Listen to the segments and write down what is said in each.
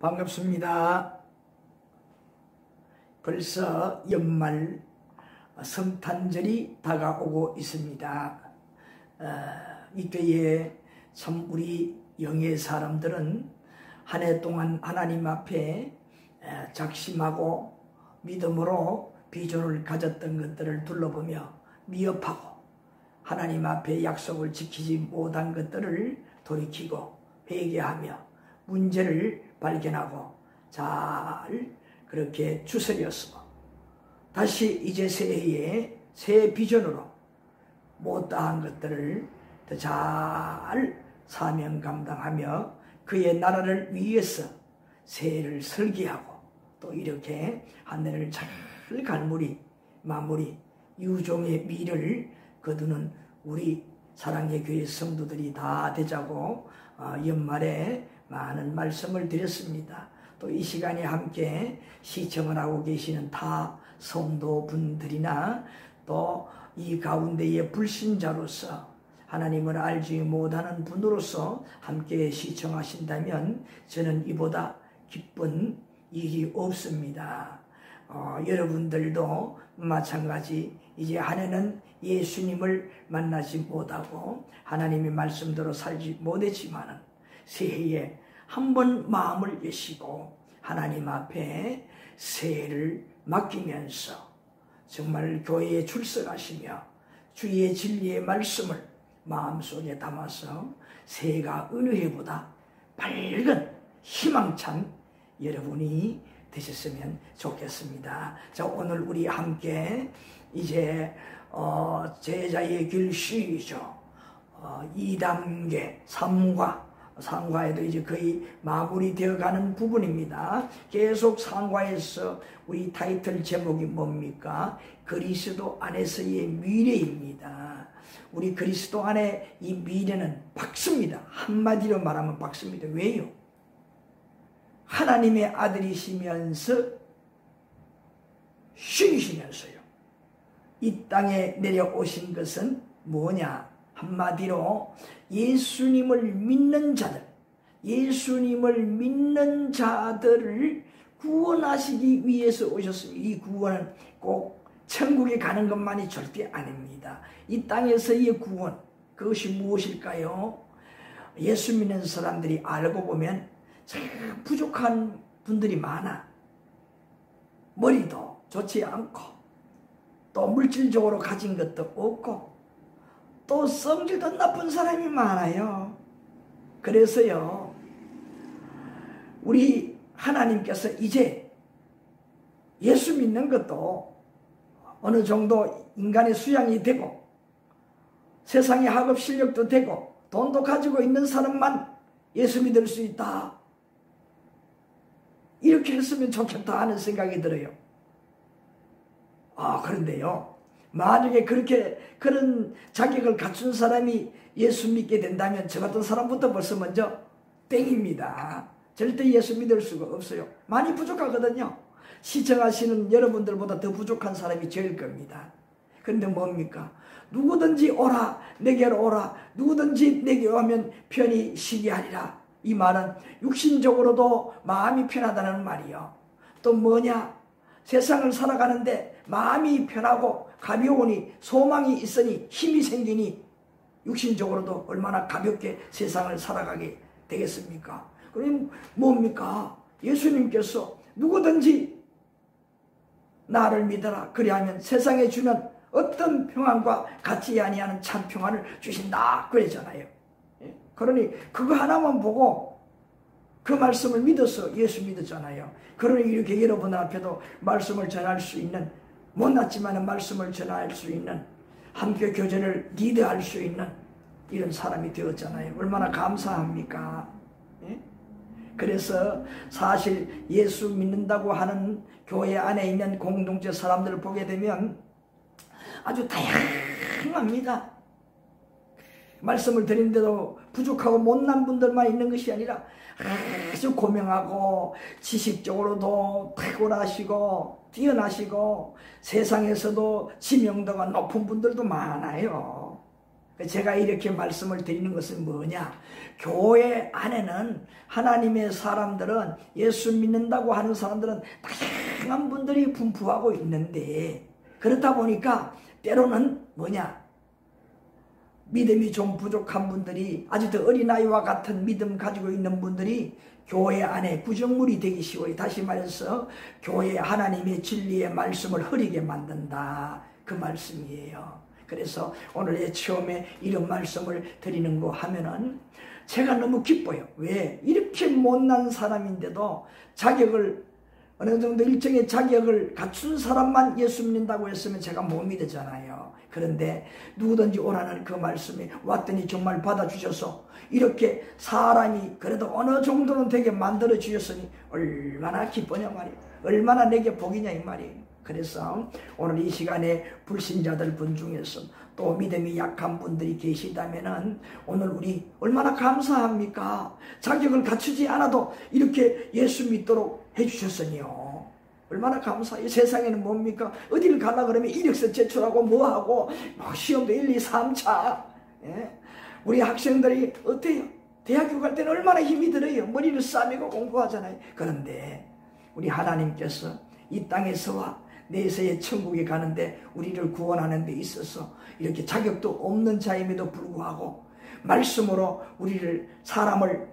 반갑습니다. 벌써 연말 성탄절이 다가오고 있습니다. 이때에 참 우리 영의 사람들은 한 해 동안 하나님 앞에 작심하고 믿음으로 비전을 가졌던 것들을 둘러보며 미흡하고 하나님 앞에 약속을 지키지 못한 것들을 돌이키고 회개하며 문제를 발견하고 잘 그렇게 추스려서 다시 이제 새해에 새 비전으로 못다한 것들을 더 잘 사명 감당하며 그의 나라를 위해서 새해를 설계하고 또 이렇게 한 해를 잘 마무리 유종의 미를 거두는 우리 사랑의 교회 성도들이 다 되자고 연말에 많은 말씀을 드렸습니다. 또 이 시간에 함께 시청을 하고 계시는 타 성도분들이나 또 이 가운데의 불신자로서 하나님을 알지 못하는 분으로서 함께 시청하신다면 저는 이보다 기쁜 일이 없습니다. 여러분들도 마찬가지 이제 한 해는 예수님을 만나지 못하고 하나님의 말씀대로 살지 못했지만은 새해에 한번 마음을 여시고 하나님 앞에 새해를 맡기면서 정말 교회에 출석하시며 주의 진리의 말씀을 마음속에 담아서 새해가 어느 해보다 밝은 희망찬 여러분이 되셨으면 좋겠습니다. 자, 오늘 우리 함께 이제 제자의 길 시죠. 2단계 3과에도 이제 거의 마무리되어 가는 부분입니다. 계속 상과에서 우리 타이틀 제목이 뭡니까? 그리스도 안에서의 미래입니다. 우리 그리스도 안에 이 미래는 박수입니다. 한마디로 말하면 박수입니다. 왜요? 하나님의 아들이시면서 신이시면서요. 이 땅에 내려오신 것은 뭐냐? 한마디로 예수님을 믿는 자들을 구원하시기 위해서 오셨습니다. 이 구원은 꼭 천국에 가는 것만이 절대 아닙니다. 이 땅에서의 구원, 그것이 무엇일까요? 예수 믿는 사람들이 알고 보면 참 부족한 분들이 많아. 머리도 좋지 않고 또 물질적으로 가진 것도 없고 또 성질도 나쁜 사람이 많아요. 그래서요, 우리 하나님께서 이제 예수 믿는 것도 어느 정도 인간의 수양이 되고 세상의 학업 실력도 되고 돈도 가지고 있는 사람만 예수 믿을 수 있다. 이렇게 했으면 좋겠다 하는 생각이 들어요. 그런데요, 만약에 그런 자격을 갖춘 사람이 예수 믿게 된다면 저 같은 사람부터 벌써 먼저 땡입니다. 절대 예수 믿을 수가 없어요. 많이 부족하거든요. 시청하시는 여러분들보다 더 부족한 사람이 제일 겁니다. 그런데 뭡니까? 누구든지 오라, 내게로 오라. 누구든지 내게 오면 편히 쉬게 하리라. 이 말은 육신적으로도 마음이 편하다는 말이요. 또 뭐냐? 세상을 살아가는데 마음이 편하고 가벼우니 소망이 있으니 힘이 생기니 육신적으로도 얼마나 가볍게 세상을 살아가게 되겠습니까? 그럼 뭡니까? 예수님께서 누구든지 나를 믿어라. 그리하면 세상에 주는 어떤 평안과 같지 아니하는 참 평안을 주신다. 그러잖아요. 그러니 그거 하나만 보고 그 말씀을 믿어서 예수 믿었잖아요. 그러니 이렇게 여러분 앞에도 말씀을 전할 수 있는, 못났지만 말씀을 전할 수 있는, 함께 교제를 리드할 수 있는 이런 사람이 되었잖아요. 얼마나 감사합니까? 그래서 사실 예수 믿는다고 하는 교회 안에 있는 공동체 사람들을 보게 되면 아주 다양합니다. 말씀을 드리는데도 부족하고 못난 분들만 있는 것이 아니라 아주 고명하고 지식적으로도 탁월하시고 뛰어나시고 세상에서도 지명도가 높은 분들도 많아요. 제가 이렇게 말씀을 드리는 것은 뭐냐? 교회 안에는 하나님의 사람들은, 예수 믿는다고 하는 사람들은 다양한 분들이 분포하고 있는데, 그렇다 보니까 때로는 뭐냐? 믿음이 좀 부족한 분들이, 아주 더 어린아이와 같은 믿음 가지고 있는 분들이 교회 안에 구정물이 되기 쉬워요. 다시 말해서 교회 하나님의 진리의 말씀을 흐리게 만든다, 그 말씀이에요. 그래서 오늘 처음에 이런 말씀을 드리는 거 하면은 제가 너무 기뻐요. 왜? 이렇게 못난 사람인데도 자격을, 어느 정도 일정의 자격을 갖춘 사람만 예수 믿는다고 했으면 제가 못 믿었잖아요. 그런데 누구든지 오라는 그 말씀에 왔더니 정말 받아주셔서 이렇게 사람이 그래도 어느 정도는 되게 만들어 주셨으니 얼마나 기쁘냐 말이에요. 얼마나 내게 복이냐 이 말이에요. 그래서 오늘 이 시간에 불신자들 분 중에서 또 믿음이 약한 분들이 계시다면은 오늘 우리 얼마나 감사합니까? 자격을 갖추지 않아도 이렇게 예수 믿도록 해주셨으니요. 얼마나 감사해요. 세상에는 뭡니까? 어디를 가려 그러면 이력서 제출하고 뭐하고 시험도 1, 2, 3차. 예? 우리 학생들이 어때요? 대학교 갈 때는 얼마나 힘이 들어요. 머리를 싸매고 공부하잖아요. 그런데 우리 하나님께서 이 땅에서와 내세의 천국에 가는데 우리를 구원하는 데 있어서 이렇게 자격도 없는 자임에도 불구하고 말씀으로 우리를, 사람을,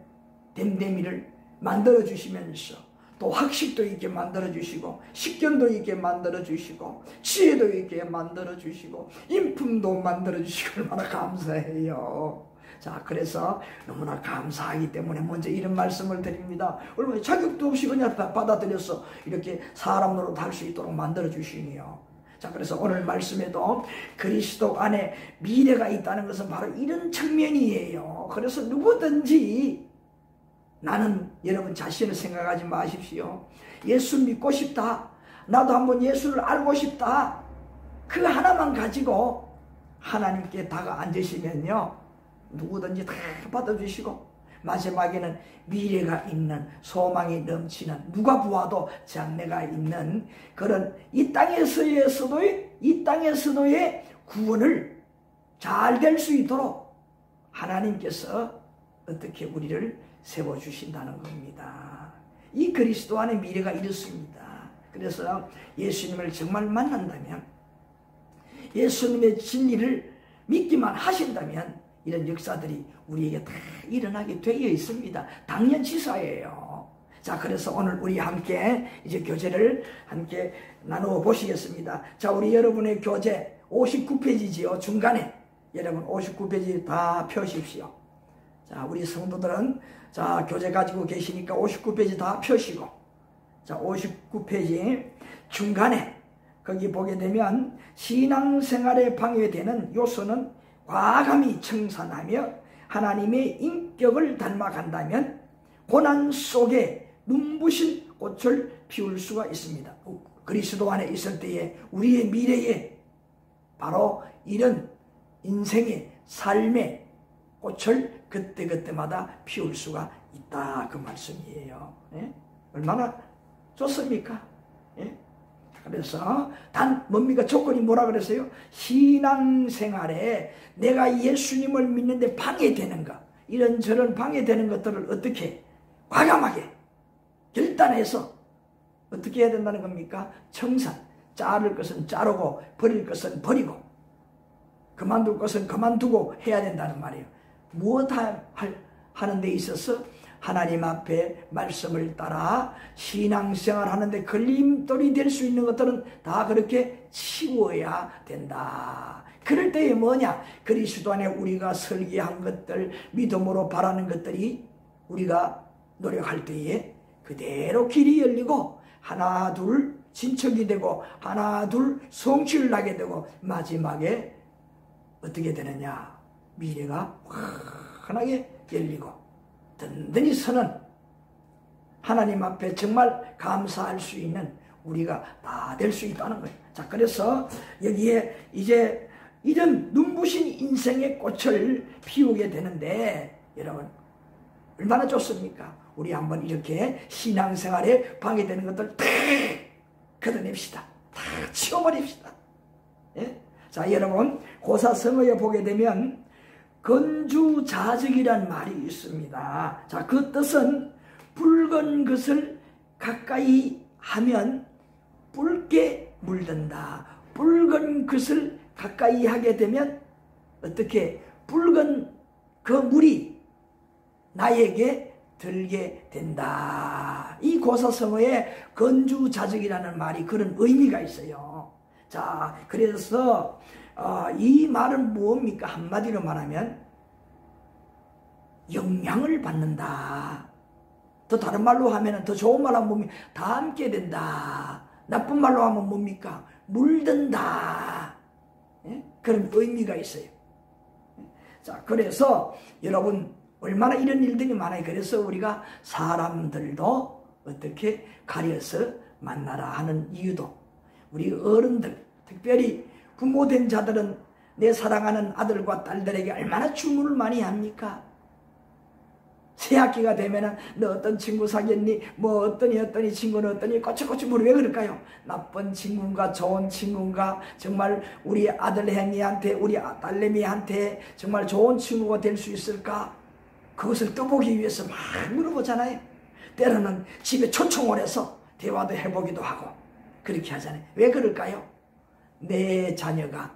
댐댐이를 만들어 주시면서 또 학식도 있게 만들어 주시고 식견도 있게 만들어 주시고 지혜도 있게 만들어 주시고 인품도 만들어 주시고 얼마나 감사해요. 자, 그래서 너무나 감사하기 때문에 먼저 이런 말씀을 드립니다. 얼마나 자격도 없이 그냥 받아들여서 이렇게 사람 노릇 할 수 있도록 만들어 주시니요. 자, 그래서 오늘 말씀에도 그리스도 안에 미래가 있다는 것은 바로 이런 측면이에요. 그래서 누구든지, 나는 여러분 자신을 생각하지 마십시오. 예수 믿고 싶다, 나도 한번 예수를 알고 싶다, 그 하나만 가지고 하나님께 다가 앉으시면요, 누구든지 다 받아주시고 마지막에는 미래가 있는, 소망이 넘치는, 누가 보아도 장래가 있는 그런 이 땅에서의 구원을 잘 될 수 있도록 하나님께서 어떻게 우리를 세워주신다는 겁니다. 이 그리스도 안에 미래가 이렇습니다. 그래서 예수님을 정말 만난다면, 예수님의 진리를 믿기만 하신다면 이런 역사들이 우리에게 다 일어나게 되어 있습니다. 당연치사예요. 자, 그래서 오늘 우리 함께 이제 교재를 함께 나누어 보시겠습니다. 자, 우리 여러분의 교재 59페이지지요. 중간에 여러분 59페이지 다 펴십시오. 자, 우리 성도들은 자, 교재 가지고 계시니까 59페이지 다 펴시고, 자, 59페이지 중간에 거기 보게 되면 신앙생활에 방해되는 요소는 과감히 청산하며 하나님의 인격을 닮아간다면 고난 속에 눈부신 꽃을 피울 수가 있습니다. 그리스도 안에 있을 때에 우리의 미래에 바로 이런 인생의 삶의 꽃을 그때그때마다 피울 수가 있다, 그 말씀이에요. 예? 얼마나 좋습니까? 예? 그래서 단 뭡니까? 조건이 뭐라 그랬어요? 신앙생활에 내가 예수님을 믿는데 방해되는 것, 이런저런 방해되는 것들을 어떻게 과감하게 결단해서 어떻게 해야 된다는 겁니까? 청산, 자를 것은 자르고 버릴 것은 버리고 그만둘 것은 그만두고 해야 된다는 말이에요. 무엇 하는 데 있어서 하나님 앞에 말씀을 따라 신앙생활 하는데 걸림돌이 될 수 있는 것들은 다 그렇게 치워야 된다. 그럴 때에 뭐냐? 그리스도 안에 우리가 설계한 것들, 믿음으로 바라는 것들이 우리가 노력할 때에 그대로 길이 열리고 하나 둘 진척이 되고 하나 둘 성취를 하게 되고 마지막에 어떻게 되느냐? 미래가 환하게 열리고 든든히 서는 하나님 앞에 정말 감사할 수 있는 우리가 다 될 수 있다는 거예요. 자, 그래서 여기에 이제 이런 눈부신 인생의 꽃을 피우게 되는데 여러분 얼마나 좋습니까? 우리 한번 이렇게 신앙생활에 방해되는 것들 다 걷어냅시다. 다 치워버립시다. 예? 자, 여러분 고사성어에 보게 되면 건주자적이란 말이 있습니다. 자, 그 뜻은 붉은 것을 가까이 하면 붉게 물든다. 붉은 것을 가까이 하게 되면 어떻게 붉은 그 물이 나에게 들게 된다. 이 고사성어에 건주자적이라는 말이 그런 의미가 있어요. 자, 그래서 이 말은 무엇입니까? 한마디로 말하면 영향을 받는다. 더 다른 말로 하면, 더 좋은 말로 하면 뭡니까? 닮게 된다. 나쁜 말로 하면 뭡니까? 물든다. 예? 그런 의미가 있어요. 자, 그래서 여러분 얼마나 이런 일들이 많아요. 그래서 우리가 사람들도 어떻게 가려서 만나라 하는 이유도, 우리 어른들, 특별히 부모된 자들은 내 사랑하는 아들과 딸들에게 얼마나 주문을 많이 합니까? 새학기가 되면은 너 어떤 친구 사귀었니? 뭐 어떠니 친구는 어떠니? 꼬치꼬치 물어. 왜 그럴까요? 나쁜 친구인가 좋은 친구인가? 정말 우리 아들 행이한테, 우리 딸내미한테 정말 좋은 친구가 될 수 있을까? 그것을 떠보기 위해서 막 물어보잖아요. 때로는 집에 초청을 해서 대화도 해보기도 하고 그렇게 하잖아요. 왜 그럴까요? 내 자녀가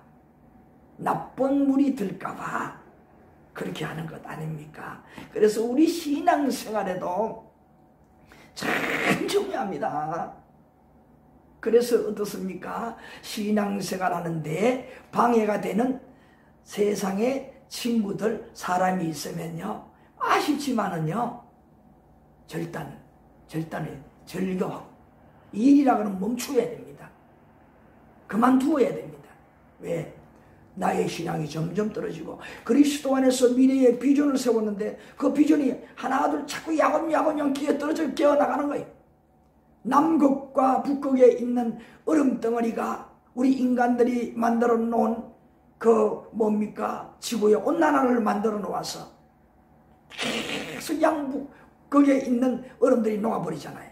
나쁜 물이 들까봐 그렇게 하는 것 아닙니까? 그래서 우리 신앙생활에도 참 중요합니다. 그래서 어떻습니까? 신앙생활 하는데 방해가 되는 세상의 친구들, 사람이 있으면요, 아쉽지만은요, 절단을 절교하고 일이라고는 멈추어야 됩니다. 그만두어야 됩니다. 왜? 나의 신앙이 점점 떨어지고 그리스도 안에서 미래의 비전을 세웠는데 그 비전이 하나 둘 자꾸 야금야금 끼어떨어져 깨어나가는 거예요. 남극과 북극에 있는 얼음덩어리가 우리 인간들이 만들어 놓은 그 뭡니까? 지구의 온난화를 만들어 놓아서 계속 양북극에 있는 얼음들이 녹아버리잖아요.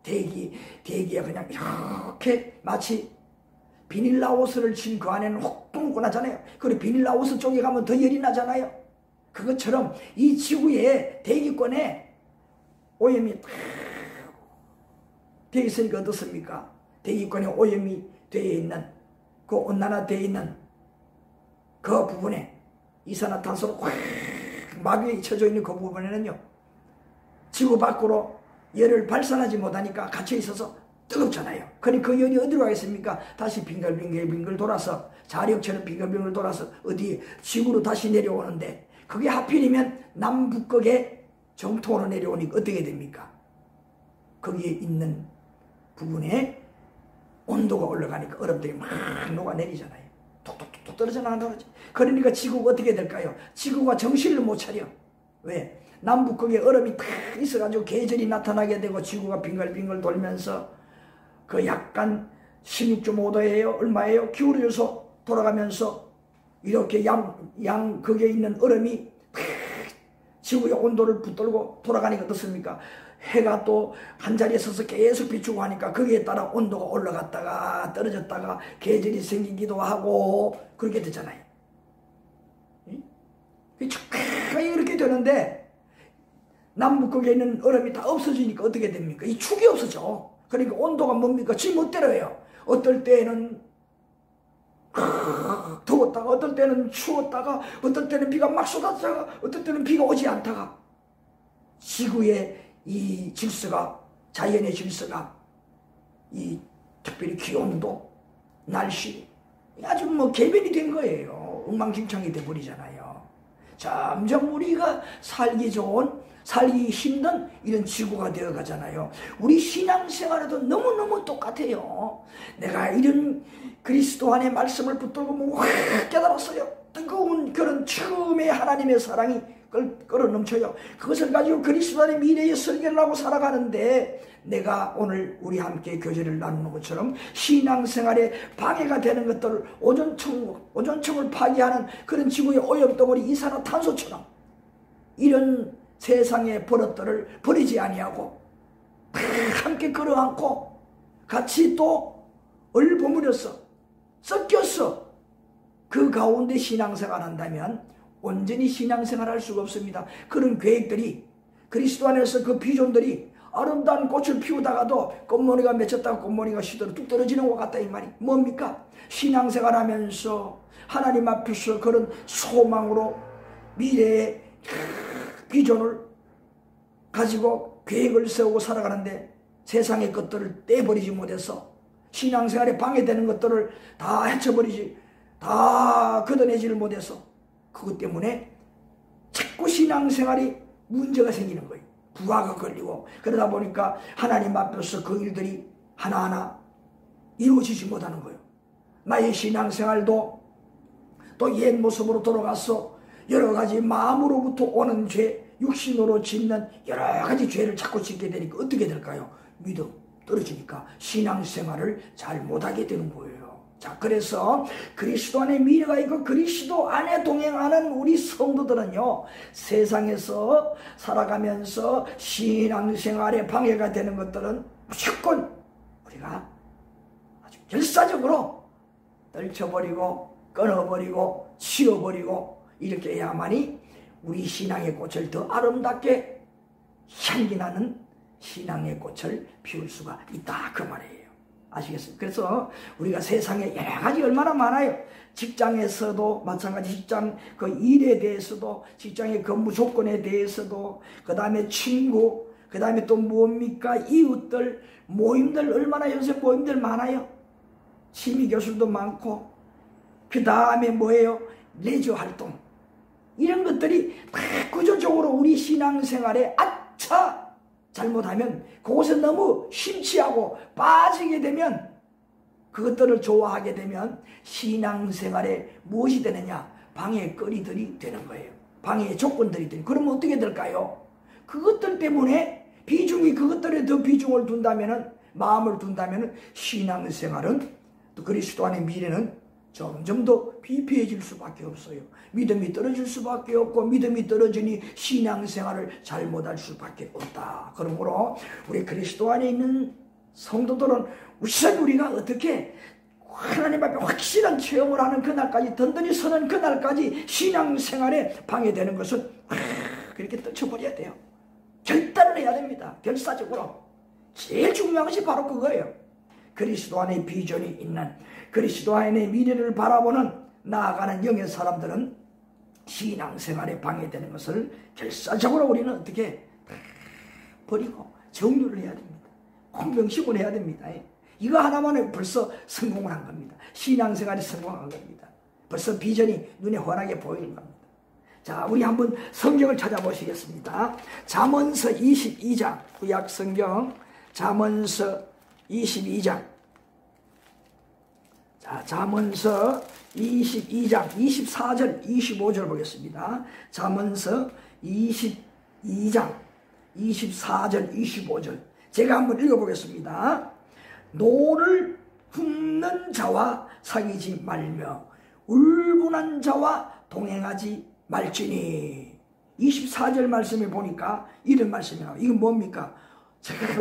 대기가 그냥 이렇게 마치 비닐라 옷을 친 그 안에는 혹 뿜고 나잖아요. 그리고 비닐라 옷 쪽에 가면 더 열이 나잖아요. 그것처럼 이 지구의 대기권에 오염이 되어 있으니까 어떻습니까? 대기권에 오염이 되어 있는, 그 온난화되어 있는 그 부분에 이산화탄소로 확 마귀에 쳐져 있는 그 부분에는요, 지구 밖으로 열을 발산하지 못하니까 갇혀 있어서 뜨겁잖아요. 그러니까 그 열이 어디로 가겠습니까? 다시 빙글빙글 돌아서, 자력처럼 빙글빙글 돌아서 어디 지구로 다시 내려오는데, 그게 하필이면 남북극의 정통으로 내려오니까 어떻게 됩니까? 거기에 있는 부분에 온도가 올라가니까 얼음들이 막 녹아내리잖아요. 톡톡톡 떨어져 나간다고 그러지. 그러니까 지구가 어떻게 될까요? 지구가 정신을 못 차려. 왜? 남북극에 얼음이 탁 있어가지고 계절이 나타나게 되고 지구가 빙글빙글 돌면서 그 약간 16.5도예요? 얼마예요? 기울여서 돌아가면서 이렇게 양극에 있는 얼음이 지구의 온도를 붙들고 돌아가니까 어떻습니까? 해가 또 한 자리에 서서 계속 비추고 하니까 거기에 따라 온도가 올라갔다가 떨어졌다가 계절이 생기기도 하고 그렇게 되잖아요. 이렇게 되는데 남북극에 있는 얼음이 다 없어지니까 어떻게 됩니까? 이 축이 없어져. 그러니까 온도가 뭡니까? 지 멋대로예요. 어떨 때는 더웠다가 어떨 때는 추웠다가 어떨 때는 비가 막 쏟아지다가 어떨 때는 비가 오지 않다가 지구의 이 질서가, 자연의 질서가, 이 특별히 기온도, 날씨 아주 뭐 개변이 된 거예요. 엉망진창이 돼버리잖아요. 점점 우리가 살기 좋은, 살기 힘든 이런 지구가 되어 가잖아요. 우리 신앙생활에도 너무너무 똑같아요. 내가 이런 그리스도 안의 말씀을 붙들고 뭐 확 깨달았어요. 뜨거운 그런 처음에 하나님의 사랑이 끌어넘쳐요. 그것을 가지고 그리스도 안의 미래의 설계를 하고 살아가는데, 내가 오늘 우리 함께 교제를 나누는 것처럼 신앙생활에 방해가 되는 것들을 오존층을 파괴하는 그런 지구의 오염덩어리 이산화탄소처럼 이런 세상의 버릇들을 버리지 아니하고 함께 끌어안고 같이 또 얼버무려서 섞여서 그 가운데 신앙생활 한다면 온전히 신앙생활 할 수가 없습니다. 그런 계획들이 그리스도 안에서 그 비전들이 아름다운 꽃을 피우다가도 꽃무늬가 맺혔다가 꽃무늬가 시들어 뚝 떨어지는 것 같다 이 말이 뭡니까? 신앙생활 하면서 하나님 앞에서 그런 소망으로 미래의 비전을 가지고 계획을 세우고 살아가는데 세상의 것들을 떼버리지 못해서 신앙생활에 방해되는 것들을 다 헤쳐버리지 다 걷어내지를 못해서 그것 때문에 자꾸 신앙생활이 문제가 생기는 거예요. 부하가 걸리고 그러다 보니까 하나님 앞에서 그 일들이 하나하나 이루어지지 못하는 거예요. 나의 신앙생활도 또 옛 모습으로 돌아가서 여러 가지 마음으로부터 오는 죄, 육신으로 짓는 여러 가지 죄를 자꾸 짓게 되니까 어떻게 될까요? 믿음 떨어지니까 신앙생활을 잘 못하게 되는 거예요. 자, 그래서 그리스도 안에 미래가 있고 그리스도 안에 동행하는 우리 성도들은요, 세상에서 살아가면서 신앙생활에 방해가 되는 것들은 무조건 우리가 아주 결사적으로 떨쳐버리고 끊어버리고 치워버리고 이렇게 해야만이 우리 신앙의 꽃을 더 아름답게 향기나는 신앙의 꽃을 피울 수가 있다 그 말이에요. 아시겠습니까? 그래서 우리가 세상에 여러 가지 얼마나 많아요. 직장에서도 마찬가지 직장 그 일에 대해서도 직장의 근무 조건에 대해서도 그 다음에 친구 그 다음에 또 뭡니까 이웃들 모임들 얼마나 요새 모임들 많아요. 심의교술도 많고 그 다음에 뭐예요? 레저 활동 이런 것들이 다 구조적으로 우리 신앙생활에 아차 잘못하면 그곳에 너무 심취하고 빠지게 되면 그것들을 좋아하게 되면 신앙생활에 무엇이 되느냐? 방해거리들이 되는 거예요. 방해의 조건들이 되는. 그러면 어떻게 될까요? 그것들 때문에 비중이 그것들에 더 비중을 둔다면은 마음을 둔다면은 신앙생활은 또 그리스도 안의 미래는 점점 더 비폐해질 수밖에 없어요. 믿음이 떨어질 수밖에 없고 믿음이 떨어지니 신앙생활을 잘 못할 수밖에 없다. 그러므로 우리 그리스도 안에 있는 성도들은 우선 우리가 어떻게 하나님 앞에 확실한 체험을 하는 그날까지 든든히 서는 그날까지 신앙생활에 방해되는 것은 그렇게 떨쳐버려야 돼요. 결단을 해야 됩니다. 결사적으로. 제일 중요한 것이 바로 그거예요. 그리스도 안에 비전이 있는 그리스도 안에 미래를 바라보는 나아가는 영의 사람들은 신앙생활에 방해되는 것을 결사적으로 우리는 어떻게 버리고 정리를 해야 됩니다. 공명식을 해야 됩니다. 이거 하나만 벌써 성공을 한 겁니다. 신앙생활이 성공한 겁니다. 벌써 비전이 눈에 환하게 보이는 겁니다. 자, 우리 한번 성경을 찾아보시겠습니다. 잠언서 22장 구약 성경 잠언서 22장 자, 잠언서 22장 24절 25절 보겠습니다. 잠언서 22장 24절 25절 제가 한번 읽어보겠습니다. 노를 품는 자와 사귀지 말며 울분한 자와 동행하지 말지니 24절 말씀에 보니까 이런 말씀이 나와요. 이건 뭡니까?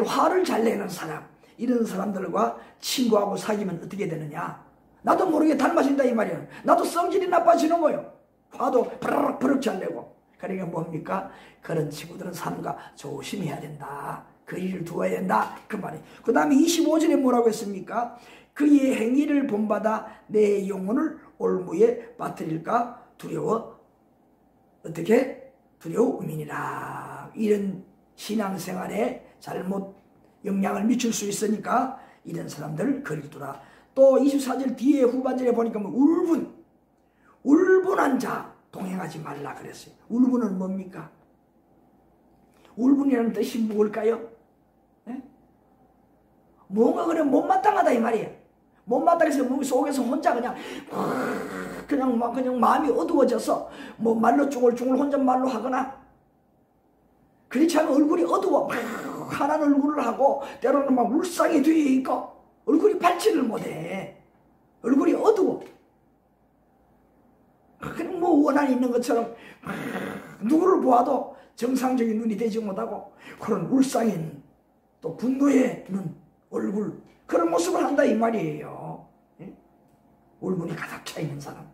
화를 잘 내는 사람 이런 사람들과 친구하고 사귀면 어떻게 되느냐? 나도 모르게 닮아진다 이 말이에요. 나도 성질이 나빠지는 거예요. 화도 버럭 잘 내고. 그러니까 뭡니까? 그런 친구들은 삼가 조심해야 된다. 그 일을 두어야 된다. 그 말이에요. 그 다음에 25절에 뭐라고 했습니까? 그의 행위를 본받아 내 영혼을 올무에 빠뜨릴까 두려워. 어떻게? 두려움이니라. 이런 신앙생활에 잘못 영향을 미칠 수 있으니까 이런 사람들을 거리를 두라. 또 24절 뒤에 후반절에 보니까 뭐 울분한 자 동행하지 말라 그랬어요. 울분은 뭡니까? 울분이라는 뜻이 뭘까요? 네? 뭔가 그래 못마땅하다 이 말이에요. 못마땅해서 몸 속에서 혼자 그냥 마음이 어두워져서 뭐 말로 쭈글쭈글 혼잣말로 하거나 그렇지 않으면 얼굴이 어두워 환한 얼굴을 하고 때로는 막 울상이 뒤에 있고 얼굴이 밝지를 못해. 얼굴이 어두워. 그냥 뭐 원한이 있는 것처럼 누구를 보아도 정상적인 눈이 되지 못하고 그런 울상인 또 분노의 눈, 얼굴 그런 모습을 한다 이 말이에요. 울분이 가득 차 있는 사람.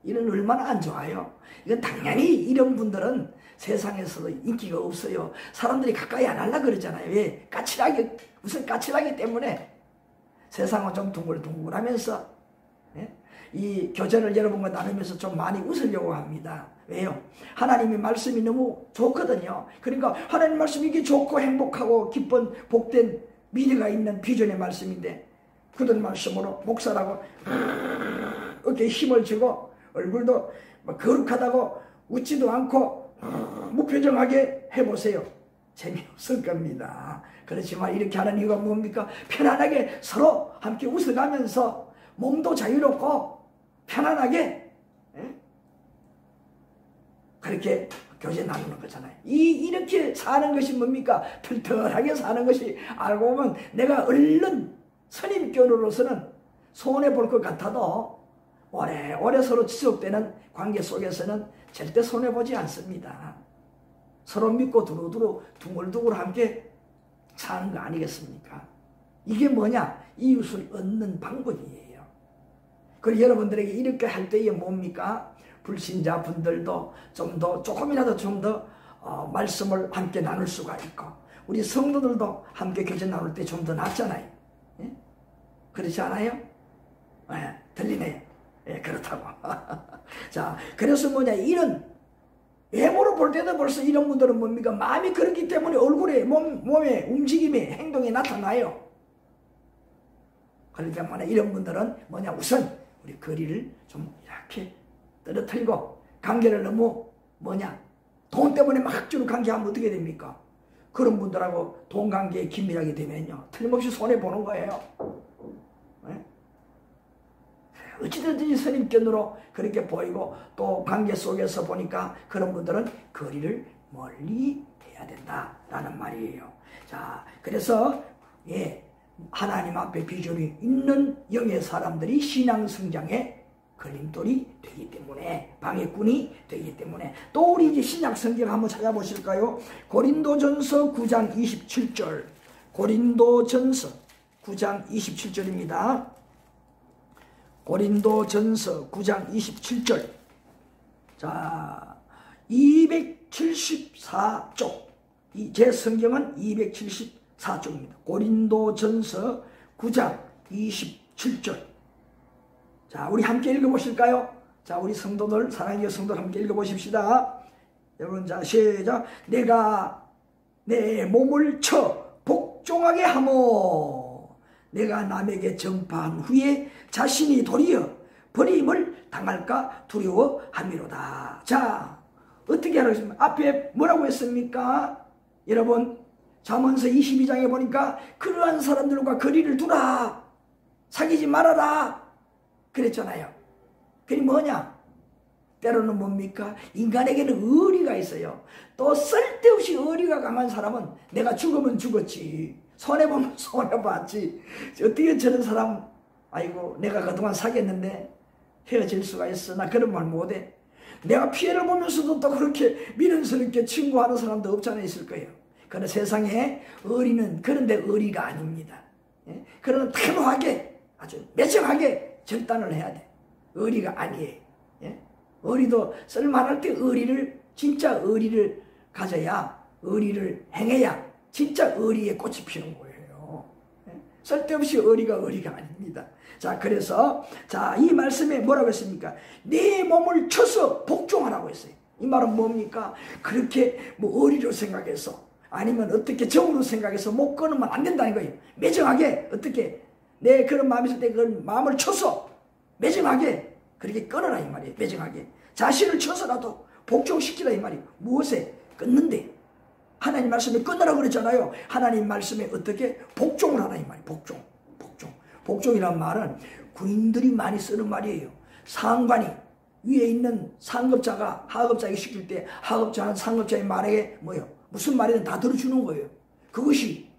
이런 얼마나 안 좋아요. 이건 당연히 이런 분들은 세상에서도 인기가 없어요. 사람들이 가까이 안 하려고 그러잖아요. 왜? 까칠하게, 무슨 까칠하기 때문에 세상은 좀 둥글둥글하면서, 예? 이 교제를 여러분과 나누면서 좀 많이 웃으려고 합니다. 왜요? 하나님의 말씀이 너무 좋거든요. 그러니까 하나님 말씀이 이게 좋고 행복하고 기쁜 복된 미래가 있는 비전의 말씀인데, 굳은 말씀으로 목사라고 어깨에 힘을 주고 얼굴도 거룩하다고 웃지도 않고 무표정하게 해보세요. 재미없을 겁니다. 그렇지만 이렇게 하는 이유가 뭡니까? 편안하게 서로 함께 웃어가면서 몸도 자유롭고 편안하게, 예? 그렇게 교제 나누는 거잖아요. 이렇게 사는 것이 뭡니까? 털털하게 사는 것이, 알고 보면 내가 얼른 선임견으로서는 손해볼 것 같아도 오래오래 서로 지속되는 관계 속에서는 절대 손해보지 않습니다. 서로 믿고 두루두루 둥글둥글 함께 사는 거 아니겠습니까? 이게 뭐냐? 이웃을 얻는 방법이에요. 그리고 여러분들에게 이렇게 할 때에 뭡니까? 불신자 분들도 조금이라도 좀 더 말씀을 함께 나눌 수가 있고, 우리 성도들도 함께 교제 나눌 때 좀 더 낫잖아요. 예? 그렇지 않아요? 예, 들리네요. 예, 그렇다고. 자, 그래서 뭐냐, 이런 외모로 볼 때도 벌써 이런 분들은 뭡니까? 마음이 그렇기 때문에 얼굴에, 몸의 움직임에, 행동에 나타나요. 그렇기 때문에 이런 분들은 뭐냐, 우선 우리 거리를 좀 이렇게 떨어뜨리고, 관계를 너무 뭐냐, 돈 때문에 막 주로 관계하면 어떻게 됩니까? 그런 분들하고 돈 관계에 긴밀하게 되면요, 틀림없이 손해보는 거예요. 네? 어찌든지 선임견으로 그렇게 보이고, 또 관계 속에서 보니까 그런 분들은 거리를 멀리 해야 된다라는 말이에요. 자, 그래서 예, 하나님 앞에 비전이 있는 영의 사람들이 신앙 성장에 걸림돌이 되기 때문에, 방해꾼이 되기 때문에. 또 우리 이제 신약 성경 한번 찾아보실까요? 고린도전서 9장 27절. 고린도전서 9장 27절입니다. 고린도전서 9장 27절. 자, 274쪽. 제 성경은 274쪽입니다. 고린도전서 9장 27절. 자, 우리 함께 읽어보실까요? 자, 우리 성도들, 사랑하는 성도들 함께 읽어보십시다. 여러분, 자, 시작. 내가 내 몸을 쳐 복종하게 하모, 내가 남에게 전파한 후에 자신이 도리어 버림을 당할까 두려워함이로다. 자, 어떻게 하겠습니까? 앞에 뭐라고 했습니까? 여러분, 잠언서 22장에 보니까 그러한 사람들과 거리를 두라, 사귀지 말아라 그랬잖아요. 그게 뭐냐? 때로는 뭡니까? 인간에게는 의리가 있어요. 또 쓸데없이 의리가 강한 사람은 내가 죽으면 죽었지, 손해보면 손해봤지, 어떻게 저런 사람, 아이고 내가 그동안 사귀었는데 헤어질 수가 있어, 나 그런 말 못해. 내가 피해를 보면서도 또 그렇게 미련스럽게 친구하는 사람도 없잖아, 있을 거예요. 그러나 세상에 의리는 그런데 의리가 아닙니다. 예? 그러나 단호하게, 아주 매정하게 절단을 해야 돼. 의리가 아니에요. 예? 의리도 쓸만할 때 의리를, 진짜 의리를 가져야, 의리를 행해야 진짜 의리에 꽃이 피는 거예요. 예? 쓸데없이 의리가 아닙니다. 자, 그래서 자, 이 말씀에 뭐라고 했습니까? 내 몸을 쳐서 복종하라고 했어요. 이 말은 뭡니까? 그렇게 뭐 의리로 생각해서, 아니면 어떻게 정으로 생각해서 못 끊으면 안 된다는 거예요. 매정하게, 어떻게 내 그런 마음이 있을 때 그 마음을 쳐서 매정하게 그렇게 끊어라 이 말이에요. 매정하게 자신을 쳐서라도 복종시키라 이 말이에요. 무엇에? 끊는데. 하나님 말씀에 끊으라고 그랬잖아요. 하나님 말씀에 어떻게? 복종을 하라 이 말이에요. 복종이란 말은 군인들이 많이 쓰는 말이에요. 상관이 위에 있는 상급자가 하급자에게 시킬 때 하급자는 상급자의 말에 뭐예요? 무슨 말이든 다 들어주는 거예요. 그것이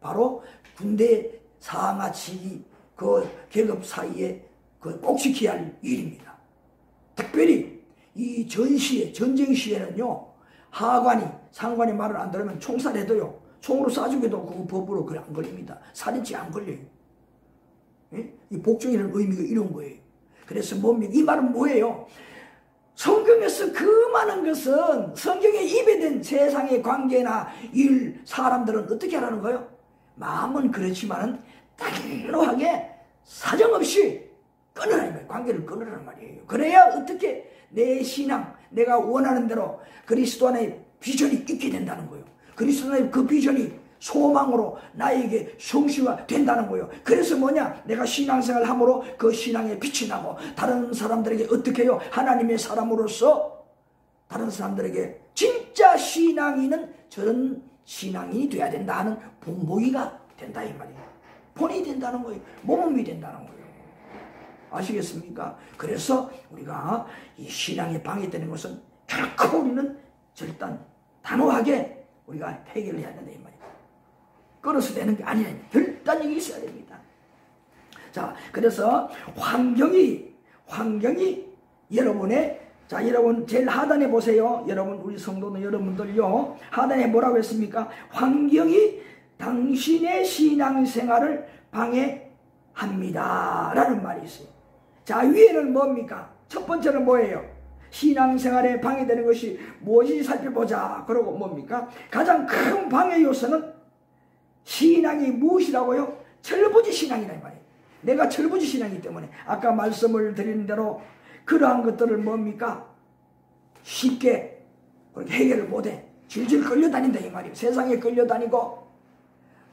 바로 군대 상하치기 그 계급 사이에 그 꼭 지켜야 할 일입니다. 특별히 이 전쟁 시에는요, 하관이 상관이 말을 안 들으면 총살해도요, 총으로 쏴주게도 그 법으로 안 걸립니다. 살인죄 안 걸려요. 예? 이 복종이라는 의미가 이런 거예요. 그래서 뭡니까? 이 말은 뭐예요? 성경에서 그 많은 것은 성경에 입에 된 세상의 관계나 일, 사람들은 어떻게 하라는 거예요? 마음은 그렇지만은 단호하게 사정없이 끊으라는 거예요. 관계를 끊으라는 말이에요. 그래야 어떻게 내 신앙, 내가 원하는 대로 그리스도 안에 비전이 있게 된다는 거예요. 그리스도 안에 그 비전이 소망으로 나에게 성취가 된다는 거예요. 그래서 뭐냐? 내가 신앙생활 함으로 그 신앙에 빛이 나고 다른 사람들에게 어떻게 해요? 하나님의 사람으로서 다른 사람들에게 진짜 신앙인은 저런 신앙인이 돼야 된다 하는 본보기가 된다 이 말이에요. 본이 된다는 거예요. 모범이 된다는 거예요. 아시겠습니까? 그래서 우리가 이 신앙에 방해되는 것은 결코 우리는 절단 단호하게 우리가 해결해야 된다 이 말이에요. 끌어서 되는 게 아니라 결단력이 있어야 됩니다. 자, 그래서 환경이 여러분의, 자, 여러분 제일 하단에 보세요. 여러분 우리 성도는 여러분들요, 하단에 뭐라고 했습니까? 환경이 당신의 신앙생활을 방해합니다 라는 말이 있어요. 자, 위에는 뭡니까? 첫 번째는 뭐예요? 신앙생활에 방해되는 것이 무엇인지 살펴보자. 그러고 뭡니까? 가장 큰 방해 요소는 신앙이 무엇이라고요? 철부지 신앙이란 말이에요. 내가 철부지 신앙이기 때문에 아까 말씀을 드린 대로 그러한 것들을 뭡니까? 쉽게 그렇게 해결을 못해. 질질 끌려다닌다 이 말이에요. 세상에 끌려다니고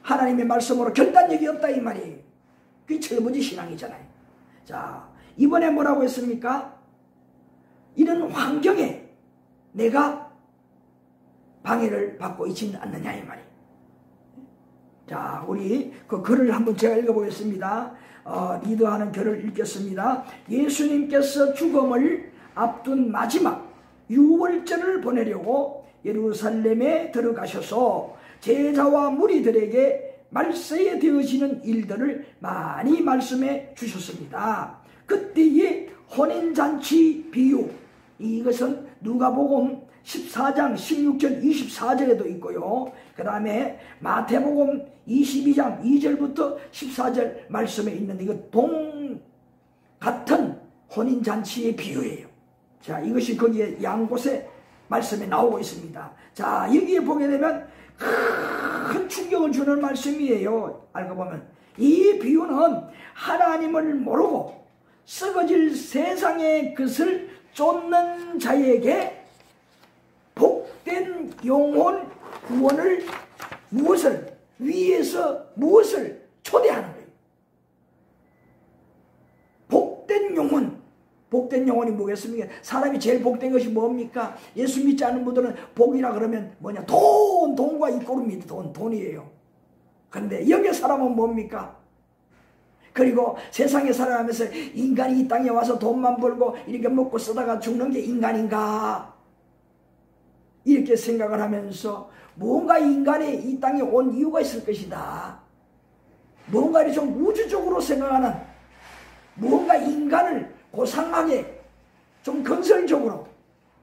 하나님의 말씀으로 결단력이 없다 이 말이에요. 그게 철부지 신앙이잖아요. 자, 이번에 뭐라고 했습니까? 이런 환경에 내가 방해를 받고 있지는 않느냐 이 말이에요. 자, 우리 그 글을 한번 제가 읽어보겠습니다. 리더하는 글을 읽겠습니다. 예수님께서 죽음을 앞둔 마지막 유월절을 보내려고 예루살렘에 들어가셔서 제자와 무리들에게 말세에 되어지는 일들을 많이 말씀해 주셨습니다. 그때의 혼인잔치 비유, 이것은 누가복음 14장 16절 24절에도 있고요. 그 다음에 마태복음 22장 2절부터 14절 말씀에 있는데 이거 같은 혼인잔치의 비유예요. 자, 이것이 거기에 양곳에 말씀에 나오고 있습니다. 자, 여기에 보게 되면 큰 충격을 주는 말씀이에요. 알고 보면 이 비유는 하나님을 모르고 썩어질 세상의 것을 쫓는 자에게 복된 영혼 구원을 위에서 무엇을 초대하는 거예요. 복된 영혼이 뭐겠습니까? 사람이 제일 복된 것이 뭡니까? 예수 믿지 않는 분들은 복이라 그러면 뭐냐? 돈과 이꼬릅니다. 돈이에요. 그런데 여기 사람은 뭡니까? 그리고 세상에 살아가면서 인간이 이 땅에 와서 돈만 벌고 이렇게 먹고 쓰다가 죽는 게 인간인가? 이렇게 생각을 하면서 뭔가 인간이 이 땅에 온 이유가 있을 것이다. 뭔가 좀 우주적으로 생각하는, 뭔가 인간을 고상하게 좀 건설적으로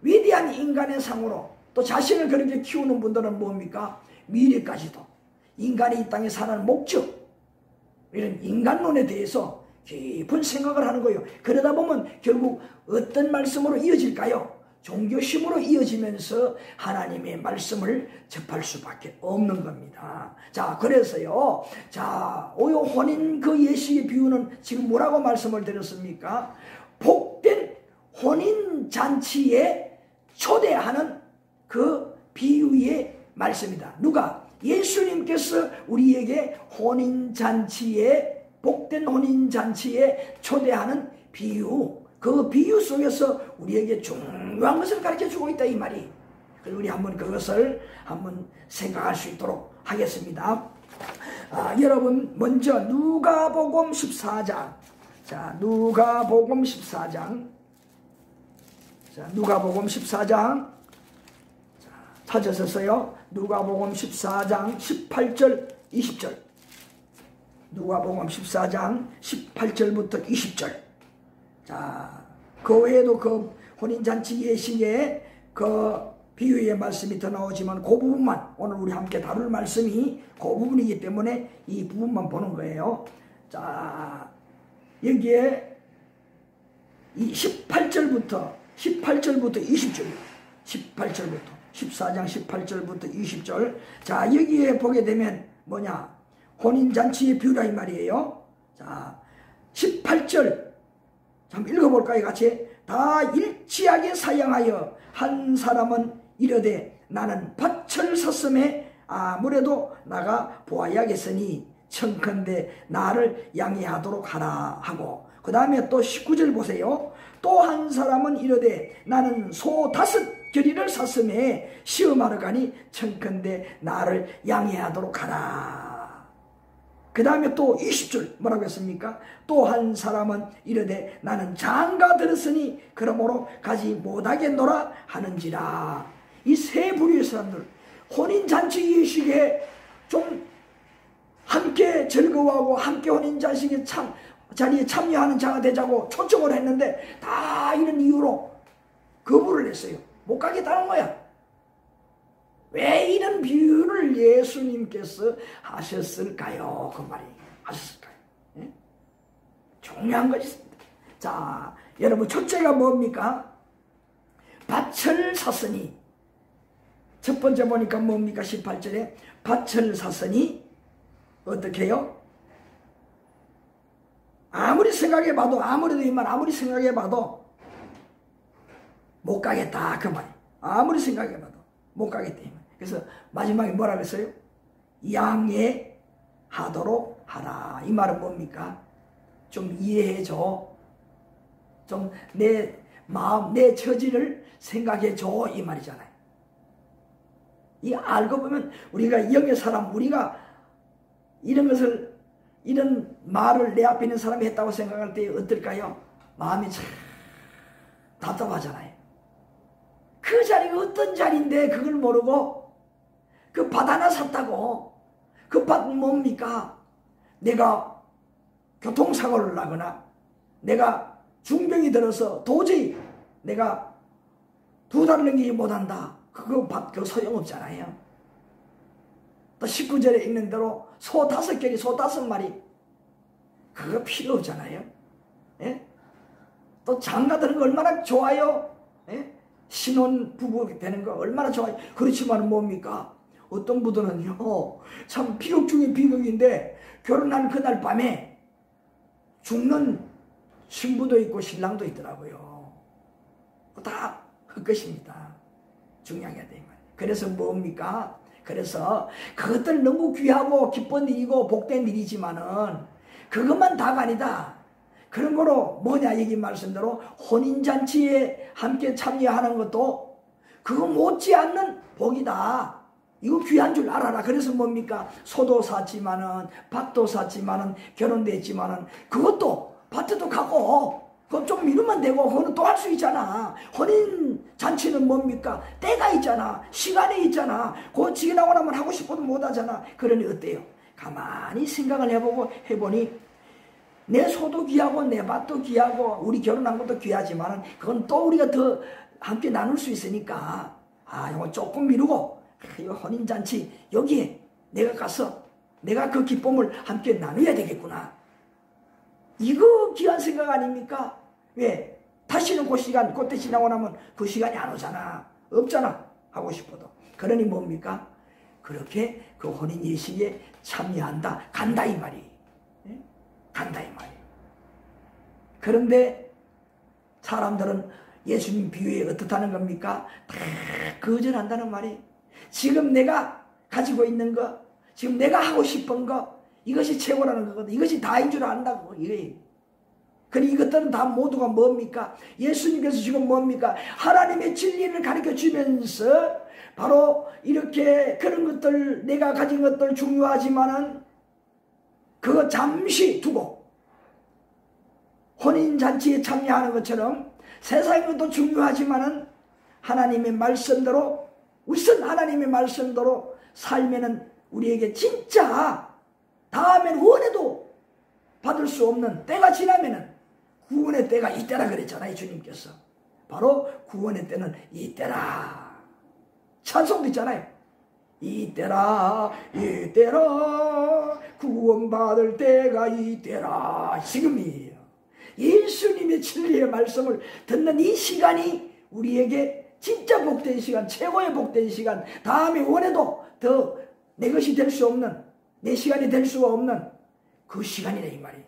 위대한 인간의 상으로 또 자신을 그렇게 키우는 분들은 뭡니까? 미래까지도 인간이 이 땅에 사는 목적, 이런 인간론에 대해서 깊은 생각을 하는 거예요. 그러다 보면 결국 어떤 말씀으로 이어질까요? 종교심으로 이어지면서 하나님의 말씀을 접할 수밖에 없는 겁니다. 자, 그래서요, 자, 오요 혼인 그 예식의 비유는 지금 뭐라고 말씀을 드렸습니까? 복된 혼인 잔치에 초대하는 그 비유의 말씀이다. 누가? 예수님께서 우리에게 혼인잔치에, 복된 혼인잔치에 초대하는 비유, 그 비유 속에서 우리에게 중요한 것을 가르쳐주고 있다 이 말이. 그래서 우리 한번 그것을 한번 생각할 수 있도록 하겠습니다. 여러분 먼저 누가복음 14장, 자, 누가복음 14장, 자, 누가복음 14장, 자, 찾으셨어요? 누가복음 14장 18절 20절, 누가복음 14장 18절부터 20절. 자, 그 외에도 그 혼인잔치 예식의 그 비유의 말씀이 더 나오지만 그 부분만 오늘 우리 함께 다룰 말씀이 그 부분이기 때문에 이 부분만 보는 거예요. 자, 여기에 이 18절부터 20절, 18절부터 14장 18절부터 20절. 자, 여기에 보게 되면 뭐냐? 혼인잔치의 비유라 이 말이에요. 자, 18절 한번 읽어볼까요? 같이. 다 일치하게 사양하여 한 사람은 이르되 나는 밭을 샀음에 아무래도 나가 보아야겠으니 청컨대 나를 양해하도록 하라 하고, 그 다음에 또 19절 보세요. 또 한 사람은 이르되 나는 소 5겨리를 샀음에 시험하러 가니 청컨대 나를 양해하도록 하라. 그 다음에 또 20절 뭐라고 했습니까? 또 한 사람은 이르되 나는 장가 들었으니 그러므로 가지 못하겠노라 하는지라. 이 세 부류의 사람들, 혼인잔치 예식에 좀 함께 즐거워하고 함께 혼인잔치 자리에 참여하는 자가 되자고 초청을 했는데 다 이런 이유로 거부를 했어요. 못 가겠다는 거야. 왜 이런 비유를 예수님께서 하셨을까요? 그 말이 하셨을까요? 예? 중요한 것이 있습니다. 자, 여러분, 첫째가 뭡니까? 밭을 샀으니. 첫 번째 보니까 뭡니까? 18절에 밭을 샀으니 어떻게 해요? 아무리 생각해봐도, 아무래도 이 말 아무리 생각해봐도 못 가겠다 그 말이. 아무리 생각해봐도 못 가겠다 이 말. 그래서 마지막에 뭐라 그랬어요? 양해하도록 하라. 이 말은 뭡니까? 좀 이해해줘. 좀 내 마음, 내 처지를 생각해줘 이 말이잖아요. 이 알고 보면 우리가 영의 사람, 우리가 이런 것을, 이런 말을 내 앞에 있는 사람이 했다고 생각할 때 어떨까요? 마음이 참 답답하잖아요. 그 자리가 어떤 자리인데 그걸 모르고 그 밭 하나 샀다고. 그 밭은 뭡니까? 내가 교통사고를 나거나 내가 중병이 들어서 도저히 내가 2달을 넘기지 못한다. 그거 밭 그거 소용없잖아요. 또 19절에 있는 대로 소 5겨리, 소 5마리 그거 필요 없잖아요. 예? 또 장가드는 거 얼마나 좋아요. 예? 신혼 부부 되는 거 얼마나 좋아요. 그렇지만 뭡니까? 어떤 분들은요, 참 비극 중에 비극인데 결혼한 그날 밤에 죽는 신부도 있고 신랑도 있더라고요. 다 헛것입니다. 중요한 게 돼. 그래서 뭡니까? 그래서 그것들 너무 귀하고 기쁜 일이고 복된 일이지만은 그것만 다가 아니다. 그런 거로 뭐냐, 여기 말씀대로 혼인잔치에 함께 참여하는 것도 그거 못지않는 복이다. 이거 귀한 줄 알아라. 그래서 뭡니까? 소도 샀지만은 밭도 샀지만은 결혼도 했지만은 그것도 밭에도 가고 그건 좀 미루면 되고 그거는 또 할 수 있잖아. 혼인잔치는 뭡니까? 때가 있잖아. 시간이 있잖아. 그거 지나고 나면 하고 싶어도 못하잖아. 그러니 어때요? 가만히 생각을 해보니 내 소도 귀하고 내 밭도 귀하고 우리 결혼한 것도 귀하지만 그건 또 우리가 더 함께 나눌 수 있으니까 이거 조금 미루고 이 혼인잔치 여기에 내가 가서 내가 그 기쁨을 함께 나눠야 되겠구나. 이거 귀한 생각 아닙니까? 왜? 다시는 그 시간, 그때 지나고 나면 그 시간이 안 오잖아. 없잖아. 하고 싶어도. 그러니 뭡니까? 그렇게 그 혼인 예식에 참여한다. 간다 이 말이. 예? 간다 이 말이. 그런데 사람들은 예수님 비유에 어떻다는 겁니까? 다 거절한다는 말이. 지금 내가 가지고 있는 거, 지금 내가 하고 싶은 거, 이것이 최고라는 거거든. 이것이 다인 줄 안다고. 그러니 이것들은 다 모두가 뭡니까? 예수님께서 지금 뭡니까? 하나님의 진리를 가르쳐 주면서 바로 이렇게 그런 것들, 내가 가진 것들 중요하지만은 그거 잠시 두고 혼인잔치에 참여하는 것처럼 세상의 것도 중요하지만은 하나님의 말씀대로, 우선 하나님의 말씀대로 살면은 우리에게 진짜 다음엔 원해도 받을 수 없는 때가 지나면은 구원의 때가 이때라 그랬잖아요. 주님께서. 바로 구원의 때는 이때라. 찬송도 있잖아요. 이때라 이때라 구원받을 때가 이때라. 지금이에요. 예수님의 진리의 말씀을 듣는 이 시간이 우리에게 진짜 복된 시간, 최고의 복된 시간, 다음에 원해도 더 내 것이 될 수 없는, 내 시간이 될 수가 없는 그 시간이래 이 말이에요.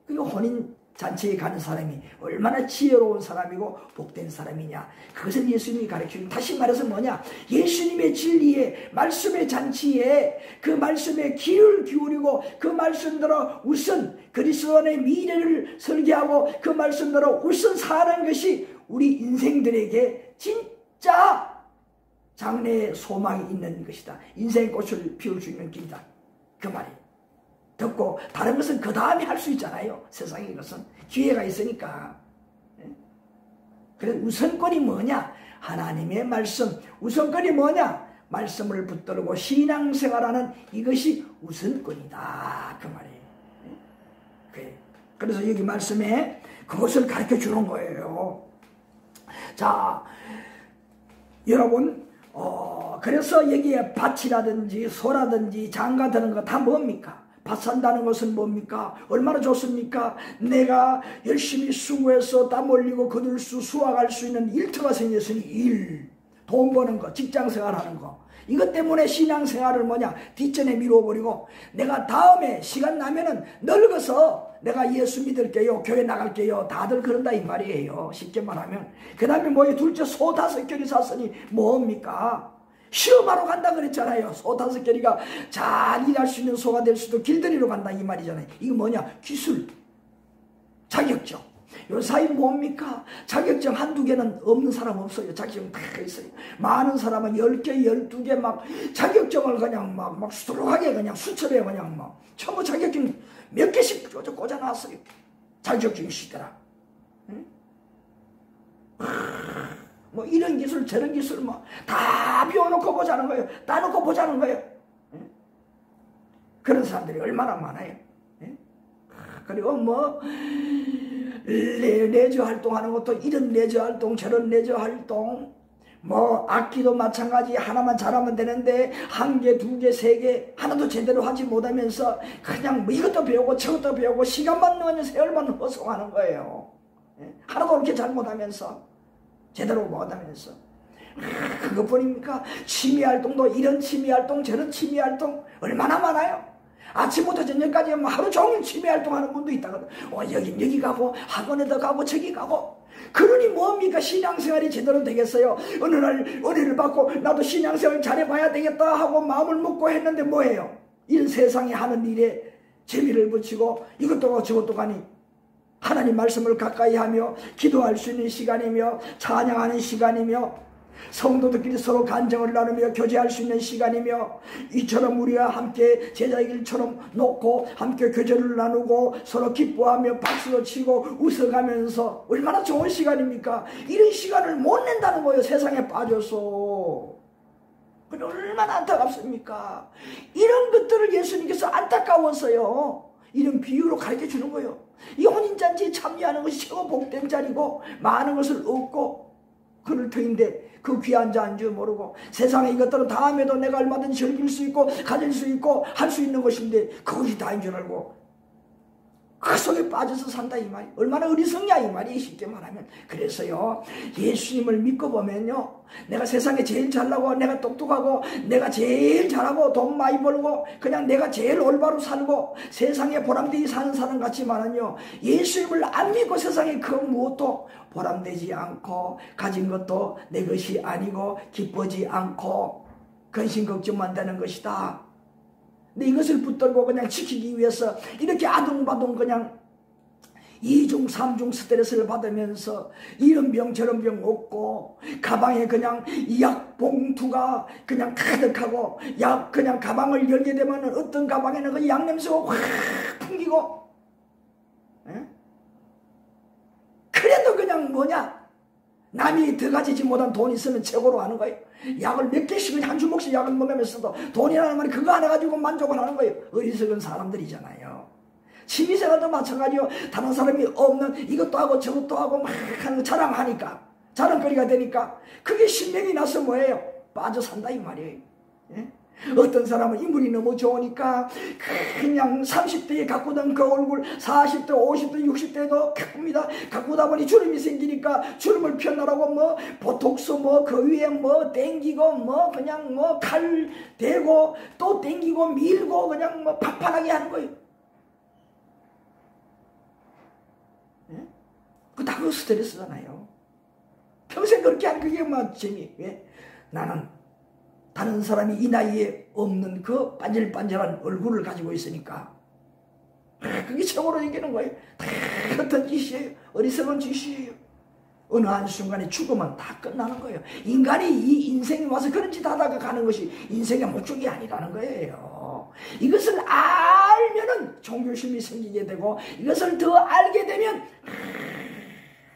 그리고 혼인잔치에 가는 사람이 얼마나 지혜로운 사람이고 복된 사람이냐, 그것을 예수님이 가르치는, 다시 말해서 뭐냐, 예수님의 진리에, 말씀의 잔치에 그 말씀에 귀를 기울이고 그 말씀대로 우선 그리스도 안의 미래를 설계하고 그 말씀대로 우선 사는 것이 우리 인생들에게 진짜 장래의 소망이 있는 것이다. 인생의 꽃을 피울 수 있는 길이다. 그 말이에요. 듣고 다른 것은 그 다음에 할 수 있잖아요. 세상의 것은 기회가 있으니까. 그래서 우선권이 뭐냐? 하나님의 말씀. 우선권이 뭐냐? 말씀을 붙들고 신앙생활하는 이것이 우선권이다. 그 말이에요. 그래서 여기 말씀에 그것을 가르쳐 주는 거예요. 자, 여러분, 그래서 여기에 밭이라든지 소라든지 장가 드는 거 다 뭡니까? 밭 산다는 것은 뭡니까? 얼마나 좋습니까? 내가 열심히 수고해서 땀 흘리고 거둘 수, 수확할 수 있는 일터가 생겼으니 일, 돈 버는 거, 직장생활하는 거. 이것 때문에 신앙생활을 뭐냐? 뒷전에 미뤄버리고 내가 다음에 시간 나면은 늙어서 내가 예수 믿을게요, 교회 나갈게요, 다들 그런다 이 말이에요. 쉽게 말하면. 그 다음에 뭐예요? 둘째 소 5개리 샀으니 뭡니까? 시험하러 간다 그랬잖아요. 소 5개리가 잘 일할 수 있는 소가 될 수도 길들이러 간다 이 말이잖아요. 이거 뭐냐? 기술, 자격증. 요 사이 뭡니까? 자격증 한두 개는 없는 사람 없어요. 자격증 다 있어요. 많은 사람은 10개, 12개 막 자격증을 그냥 막 수두룩하게 그냥 수첩에 그냥 막 전부 자격증 몇 개씩 꽂아놨어요. 자격증이시더라. 응? 뭐 이런 기술 저런 기술 뭐 다 비워놓고 보자는 거예요. 따놓고 보자는 거예요. 응? 그런 사람들이 얼마나 많아요. 응? 그리고 뭐 레저 활동하는 것도 이런 레저 활동 저런 레저 활동, 뭐 악기도 마찬가지. 하나만 잘하면 되는데 1개, 2개, 3개 하나도 제대로 하지 못하면서 그냥 뭐 이것도 배우고 저것도 배우고 시간만 넣으면 세월만 허송하는 거예요. 하나도 그렇게 잘못하면서 제대로 못하면서. 그것뿐입니까? 취미활동도 이런 취미활동 저런 취미활동 얼마나 많아요. 아침부터 저녁까지 하루 종일 취미활동하는 분도 있다거든. 여기 가고 학원에도 가고 저기 가고. 그러니 뭡니까? 신앙생활이 제대로 되겠어요? 어느 날 은혜를 받고 나도 신앙생활 잘해봐야 되겠다 하고 마음을 먹고 했는데 뭐예요? 이런 세상에 하는 일에 재미를 붙이고 이것도 가고 저것도 가니 하나님 말씀을 가까이 하며 기도할 수 있는 시간이며 찬양하는 시간이며 성도들끼리 서로 간증을 나누며 교제할 수 있는 시간이며 이처럼 우리가 함께 제자의 길처럼 놓고 함께 교제를 나누고 서로 기뻐하며 박수도 치고 웃어가면서 얼마나 좋은 시간입니까? 이런 시간을 못 낸다는 거예요. 세상에 빠져서. 그래 얼마나 안타깝습니까? 이런 것들을 예수님께서 안타까웠어요. 이런 비유로 가르쳐 주는 거예요. 이 혼인잔치에 참여하는 것이 최고 복된 자리고 많은 것을 얻고 그럴 터인데 그 귀한 자인 줄 모르고 세상에 이것들은 다음에도 내가 얼마든지 즐길 수 있고 가질 수 있고 할 수 있는 것인데 그것이 다인 줄 알고 그 속에 빠져서 산다 이 말이. 얼마나 어리석냐 이 말이. 쉽게 말하면. 그래서요 예수님을 믿고 보면요 내가 세상에 제일 잘나고 내가 똑똑하고 내가 제일 잘하고 돈 많이 벌고 그냥 내가 제일 올바로 살고 세상에 보람되게 사는 사람 같지만은요 예수님을 안 믿고 세상에 그 무엇도 보람되지 않고 가진 것도 내 것이 아니고 기쁘지 않고 근심 걱정만 되는 것이다. 근데 이것을 붙들고 그냥 지키기 위해서 이렇게 아둥바둥 그냥 2중 3중 스트레스를 받으면서 이런 병 저런 병 없고 가방에 그냥 약 봉투가 그냥 가득하고 약 그냥 가방을 열게 되면 어떤 가방에는 그 약 냄새가 확 풍기고 그래도 그냥 뭐냐 남이 더 가지지 못한 돈이 있으면 최고로 하는 거예요. 약을 몇 개씩은 한 주먹씩 약을 먹으면서도 돈이라는 말이 그거 하나 가지고 만족을 하는 거예요. 어리석은 사람들이잖아요. 취미생활도 마찬가지요. 다른 사람이 없는 이것도 하고 저것도 하고 막 하는 자랑하니까 자랑거리가 되니까 그게 신명이 나서 뭐예요? 빠져 산다 이 말이에요. 예? 어떤 사람은 인물이 너무 좋으니까 그냥 30대에 가꾸던 그 얼굴 40대, 50대, 60대도 가꿉니다. 가꾸다 보니 주름이 생기니까 주름을 펴놓으라고 뭐 보톡스 뭐 그 위에 뭐 땡기고 뭐 그냥 뭐 칼 대고 또 땡기고 밀고 그냥 뭐 판판하게 하는 거예요. 예? 그거 스트레스잖아요. 평생 그렇게 하는 그게 뭐 재미. 왜? 나는 다른 사람이 이 나이에 없는 그 반질반질한 얼굴을 가지고 있으니까 그게 최고로 이기는 거예요. 다 같은 짓이에요. 어리석은 짓이에요. 어느 한순간에 죽으면 다 끝나는 거예요. 인간이 이 인생에 와서 그런 짓 하다가 가는 것이 인생의 목적이 아니라는 거예요. 이것을 알면은 종교심이 생기게 되고 이것을 더 알게 되면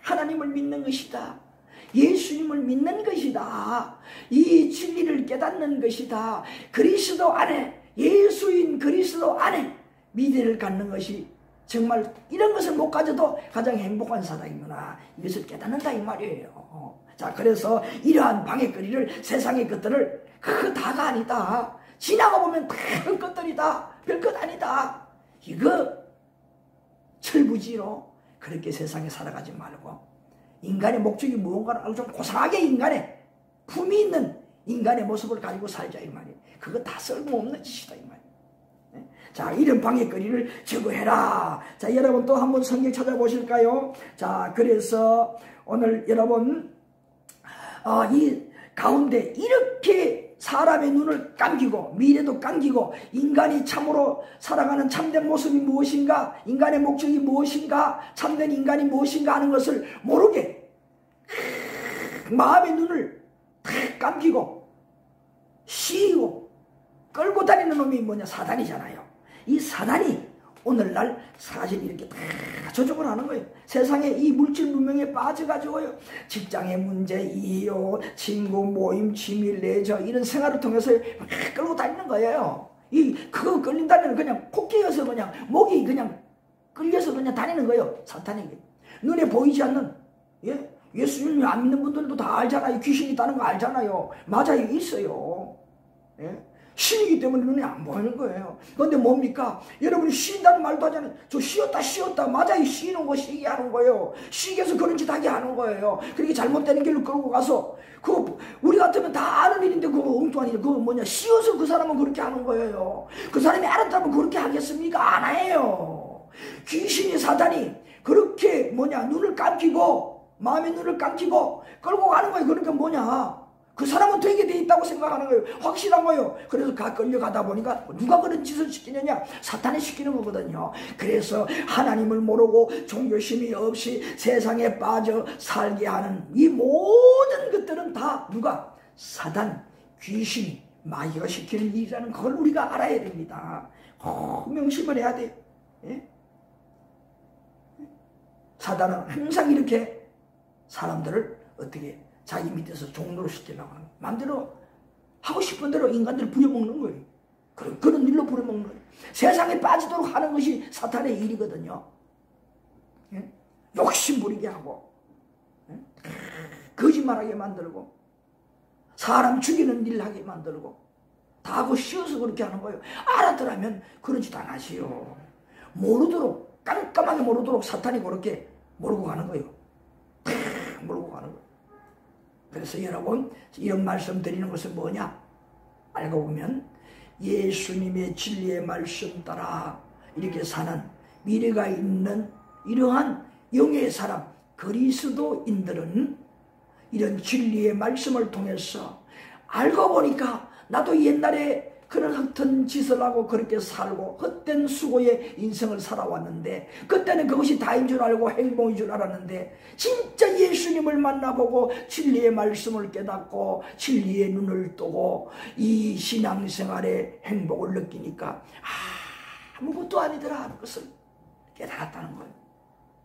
하나님을 믿는 것이다. 예수님을 믿는 것이다. 이 진리를 깨닫는 것이다. 그리스도 안에, 예수인 그리스도 안에 미래를 갖는 것이 정말 이런 것을 못 가져도 가장 행복한 사람이구나. 이것을 깨닫는다 이 말이에요. 자, 그래서 이러한 방해거리를, 세상의 것들을 그 다가 아니다. 지나가 보면 다 그 것들이다. 별것 아니다. 이거 철부지로 그렇게 세상에 살아가지 말고 인간의 목적이 무언가를 알고 좀 고상하게 인간의 품이 있는 인간의 모습을 가지고 살자 이 말이에요. 그거 다 쓸모없는 짓이다 이 말이에요. 자, 이런 방해거리를 제거해라. 자, 여러분 또 한번 성경 찾아보실까요? 자, 그래서 오늘 여러분 이 가운데 이렇게 사람의 눈을 감기고 미래도 감기고 인간이 참으로 살아가는 참된 모습이 무엇인가, 인간의 목적이 무엇인가, 참된 인간이 무엇인가 하는 것을 모르게 마음의 눈을 탁 감기고 씌우고 끌고 다니는 놈이 뭐냐? 사단이잖아요. 이 사단이 오늘날 사실 이렇게 다 조종을 하는 거예요. 세상에 이 물질 문명에 빠져가지고요. 직장의 문제, 이유, 친구, 모임, 취미, 레저 이런 생활을 통해서 끌고 다니는 거예요. 그거 끌린다면 그냥 코끼여서 그냥 목이 그냥 끌려서 그냥 다니는 거예요. 사탄에게. 눈에 보이지 않는, 예? 예수님이 안 믿는 분들도 다 알잖아요. 귀신이 있다는 거 알잖아요. 맞아요. 있어요. 예? 신이기 때문에 눈에 안 보이는 거예요. 그런데 뭡니까? 여러분이 쉰다는 말도 하잖아요. 저 쉬었다. 맞아요. 쉬는 거 쉬게 하는 거예요. 쉬게 해서 그런 짓 하게 하는 거예요. 그렇게 잘못되는 길로 끌고 가서 우리 같으면 다 아는 일인데 그거 엉뚱한 일, 그거 뭐냐? 쉬어서 그 사람은 그렇게 하는 거예요. 그 사람이 알았다면 그렇게 하겠습니까? 안 해요. 귀신이 사단이 그렇게 눈을 감기고 마음의 눈을 감기고 끌고 가는 거예요. 그러니까 뭐냐? 그 사람은 되게 돼 있다고 생각하는 거예요. 확실한 거예요. 그래서 끌려가다 보니까 누가 그런 짓을 시키느냐? 사탄이 시키는 거거든요. 그래서 하나님을 모르고 종교심이 없이 세상에 빠져 살게 하는 이 모든 것들은 다 누가? 사단, 귀신, 마귀가 시키는 일이라는 걸 우리가 알아야 됩니다. 명심을 해야 돼요. 예? 사단은 항상 이렇게 사람들을 어떻게 자기 밑에서 종로로 시키려고 하는 거예요. 마음대로 하고 싶은 대로 인간들을 부려먹는 거예요. 그런 일로 부려먹는 거예요. 세상에 빠지도록 하는 것이 사탄의 일이거든요. 예? 욕심 부리게 하고, 예? 거짓말하게 만들고, 사람 죽이는 일 하게 만들고, 다 하고 쉬어서 그렇게 하는 거예요. 알았더라면 그런 짓 안 하시오. 모르도록, 깜깜하게 모르도록 사탄이 그렇게 몰고 가는 거예요. 몰고 가는 거예요. 그래서 여러분, 이런 말씀 드리는 것은 뭐냐? 알고 보면 예수님의 진리의 말씀 따라 이렇게 사는 미래가 있는 이러한 영의 사람, 그리스도인들은 이런 진리의 말씀을 통해서 알고 보니까 나도 옛날에 그런 헛된 짓을 하고 그렇게 살고 헛된 수고의 인생을 살아왔는데 그때는 그것이 다인 줄 알고 행복인 줄 알았는데 진짜 예수님을 만나보고 진리의 말씀을 깨닫고 진리의 눈을 뜨고 이 신앙생활의 행복을 느끼니까 아무것도 아니더라 하는 것을 깨달았다는 거예요.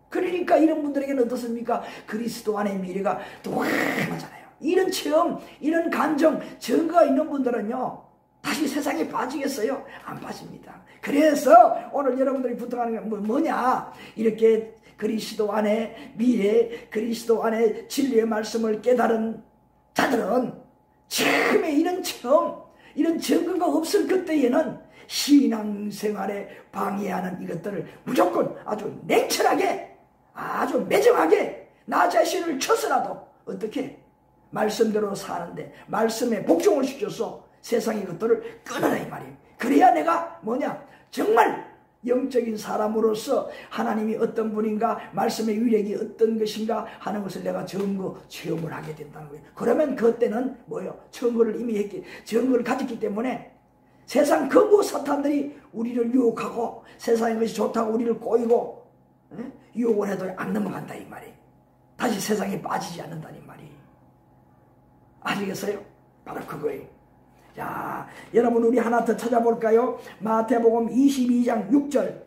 그러니까 이런 분들에게는 어떻습니까? 그리스도 안의 미래가 또 환하잖아요. 이런 체험, 이런 감정, 증거가 있는 분들은요 다시 세상에 빠지겠어요? 안 빠집니다. 그래서 오늘 여러분들이 부탁하는 게 뭐냐? 이렇게 그리스도 안에 미래, 그리스도 안에 진리의 말씀을 깨달은 자들은 처음에 이런 체험, 이런 증거가 없을 그때에는 신앙생활에 방해하는 이것들을 무조건 아주 냉철하게, 아주 매정하게 나 자신을 쳐서라도 어떻게 말씀대로 사는데 말씀에 복종을 시켜서 세상의 것들을 끊어라 이 말이에요. 그래야 내가 뭐냐, 정말 영적인 사람으로서 하나님이 어떤 분인가, 말씀의 위력이 어떤 것인가 하는 것을 내가 체험을 하게 된다는 거예요. 그러면 그때는 뭐예요? 증거를 이미 했기, 증거를 가졌기 때문에 세상 근고 사탄들이 우리를 유혹하고 세상의 것이 좋다고 우리를 꼬이고 유혹을 해도 안 넘어간다 이 말이에요. 다시 세상에 빠지지 않는다 이 말이에요. 아시겠어요? 바로 그거예요. 자, 여러분 우리 하나 더 찾아볼까요? 마태복음 22장 6절.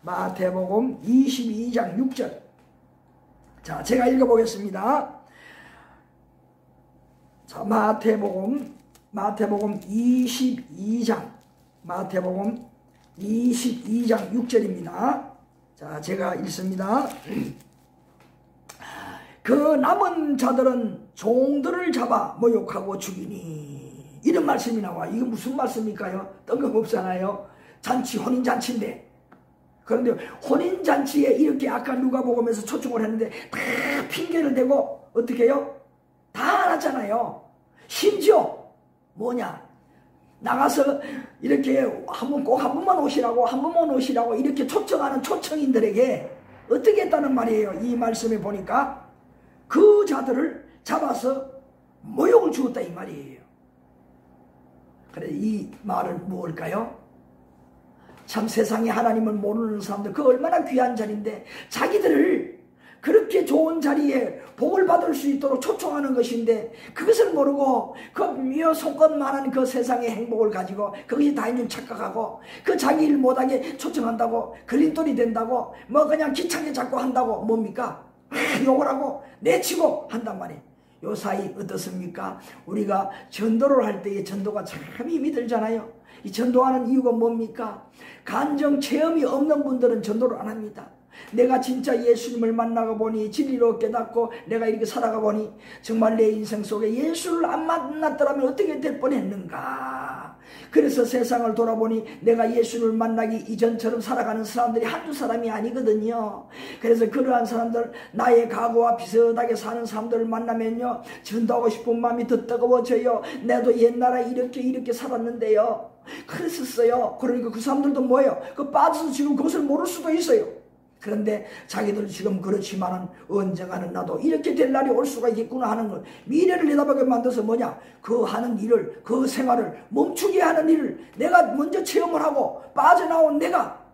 마태복음 22장 6절. 자, 제가 읽어보겠습니다. 자, 마태복음 22장. 마태복음 22장 6절입니다. 자, 제가 읽습니다. 그 남은 자들은 종들을 잡아 모욕하고 죽이니. 이런 말씀이 나와. 이거 무슨 말씀일까요? 뜬금없잖아요. 잔치, 혼인잔치인데. 그런데 혼인잔치에 이렇게 아까 누가복음에서 초청을 했는데 다 핑계를 대고 어떻게 해요? 다 안 하잖아요. 심지어 뭐냐, 나가서 이렇게 꼭 한 번만 오시라고 이렇게 초청하는 초청인들에게 어떻게 했다는 말이에요. 이 말씀에 보니까 그 자들을 잡아서 모욕을 주었다 이 말이에요. 그래, 이 말은 무엇일까요? 참 세상에 하나님을 모르는 사람들, 그 얼마나 귀한 자리인데 자기들을 그렇게 좋은 자리에 복을 받을 수 있도록 초청하는 것인데 그것을 모르고 그 손꼽만한 그 세상의 행복을 가지고 그것이 다인 줄 착각하고 그 자기 일 못하게 초청한다고 걸림돌이 된다고 뭐 그냥 기차게 자꾸 한다고 뭡니까? 욕을 하고 내치고 한단 말이에요. 요 사이 어떻습니까? 우리가 전도를 할 때에 전도가 참 힘이 들잖아요. 이 전도하는 이유가 뭡니까? 간정 체험이 없는 분들은 전도를 안 합니다. 내가 진짜 예수님을 만나고 보니 진리로 깨닫고 내가 이렇게 살아가 보니 정말 내 인생 속에 예수를 안 만났더라면 어떻게 될 뻔했는가. 그래서 세상을 돌아보니 내가 예수를 만나기 이전처럼 살아가는 사람들이 한두 사람이 아니거든요. 그래서 그러한 사람들, 나의 과거와 비슷하게 사는 사람들을 만나면요, 전도하고 싶은 마음이 더 뜨거워져요. 나도 옛날에 이렇게 살았는데요, 그랬었어요. 그러니까 그 사람들도 뭐예요? 그 빠져서 지금 그것을 모를 수도 있어요. 그런데 자기들 지금 그렇지만은 언젠가는 나도 이렇게 될 날이 올 수가 있겠구나 하는 걸 미래를 내다보게 만들어서 뭐냐, 그 하는 일을, 그 생활을 멈추게 하는 일을 내가 먼저 체험을 하고 빠져나온 내가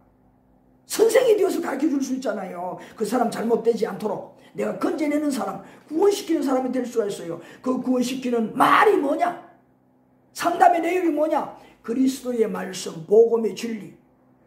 선생이 되어서 가르쳐줄 수 있잖아요. 그 사람 잘못되지 않도록 내가 건져내는 사람, 구원시키는 사람이 될 수가 있어요. 그 구원시키는 말이 뭐냐, 상담의 내용이 뭐냐, 그리스도의 말씀, 복음의 진리.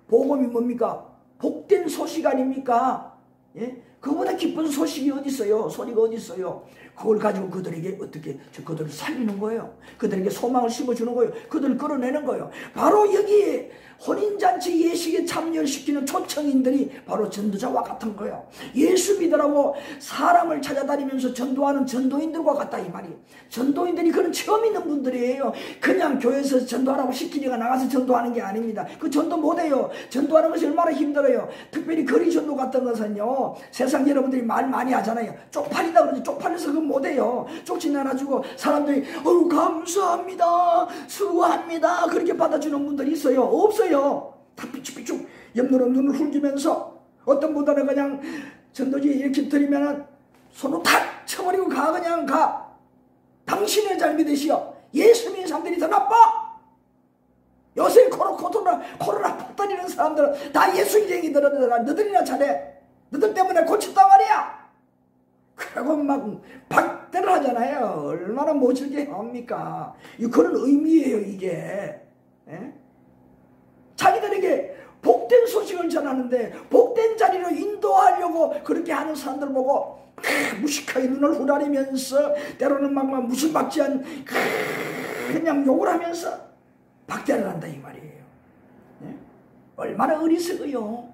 복음이 뭡니까? 복된 소식 아닙니까? 예? 그보다 기쁜 소식이 어디 있어요? 소리가 어디 있어요? 그걸 가지고 그들에게 어떻게 그들을 살리는 거예요. 그들에게 소망을 심어주는 거예요. 그들을 끌어내는 거예요. 바로 여기에 혼인잔치 예식에 참여시키는 초청인들이 바로 전도자와 같은 거예요. 예수 믿으라고 사람을 찾아다니면서 전도하는 전도인들과 같다 이 말이에요. 전도인들이 그런 체험 있는 분들이에요. 그냥 교회에서 전도하라고 시키니까 나가서 전도하는 게 아닙니다. 그 전도 못해요. 전도하는 것이 얼마나 힘들어요. 특별히 거리 전도 같은 것은요, 세상 여러분들이 말 많이 하잖아요. 쪽팔리다 그러지. 쪽팔려서 그건 못해요. 쪽지 나눠주고 사람들이 감사합니다, 수고합니다, 그렇게 받아주는 분들이 있어요? 없어요. 다 삐죽삐죽 옆으로 눈을 훌기면서, 어떤 분들은 그냥 전도지 이렇게 드리면은 손을 탁 쳐버리고 그냥 가. 당신의 잘못이시여. 예수 믿는 사람들이 더 나빠. 요새 코로나 퍼뜨리는 사람들은 다 예수쟁이들은 너들이나 잘해. 너들 때문에 고쳤단 말이야. 그러고 막 박대를 하잖아요. 얼마나 모질게 합니까? 그런 의미예요 이게. 예? 자기들에게 복된 소식을 전하는데 복된 자리로 인도하려고 그렇게 하는 사람들 보고 무식하게 눈을 후라리면서 때로는 막 무시박지한 그냥 욕을 하면서 박대를 한다 이 말이에요. 네? 얼마나 어리석어요.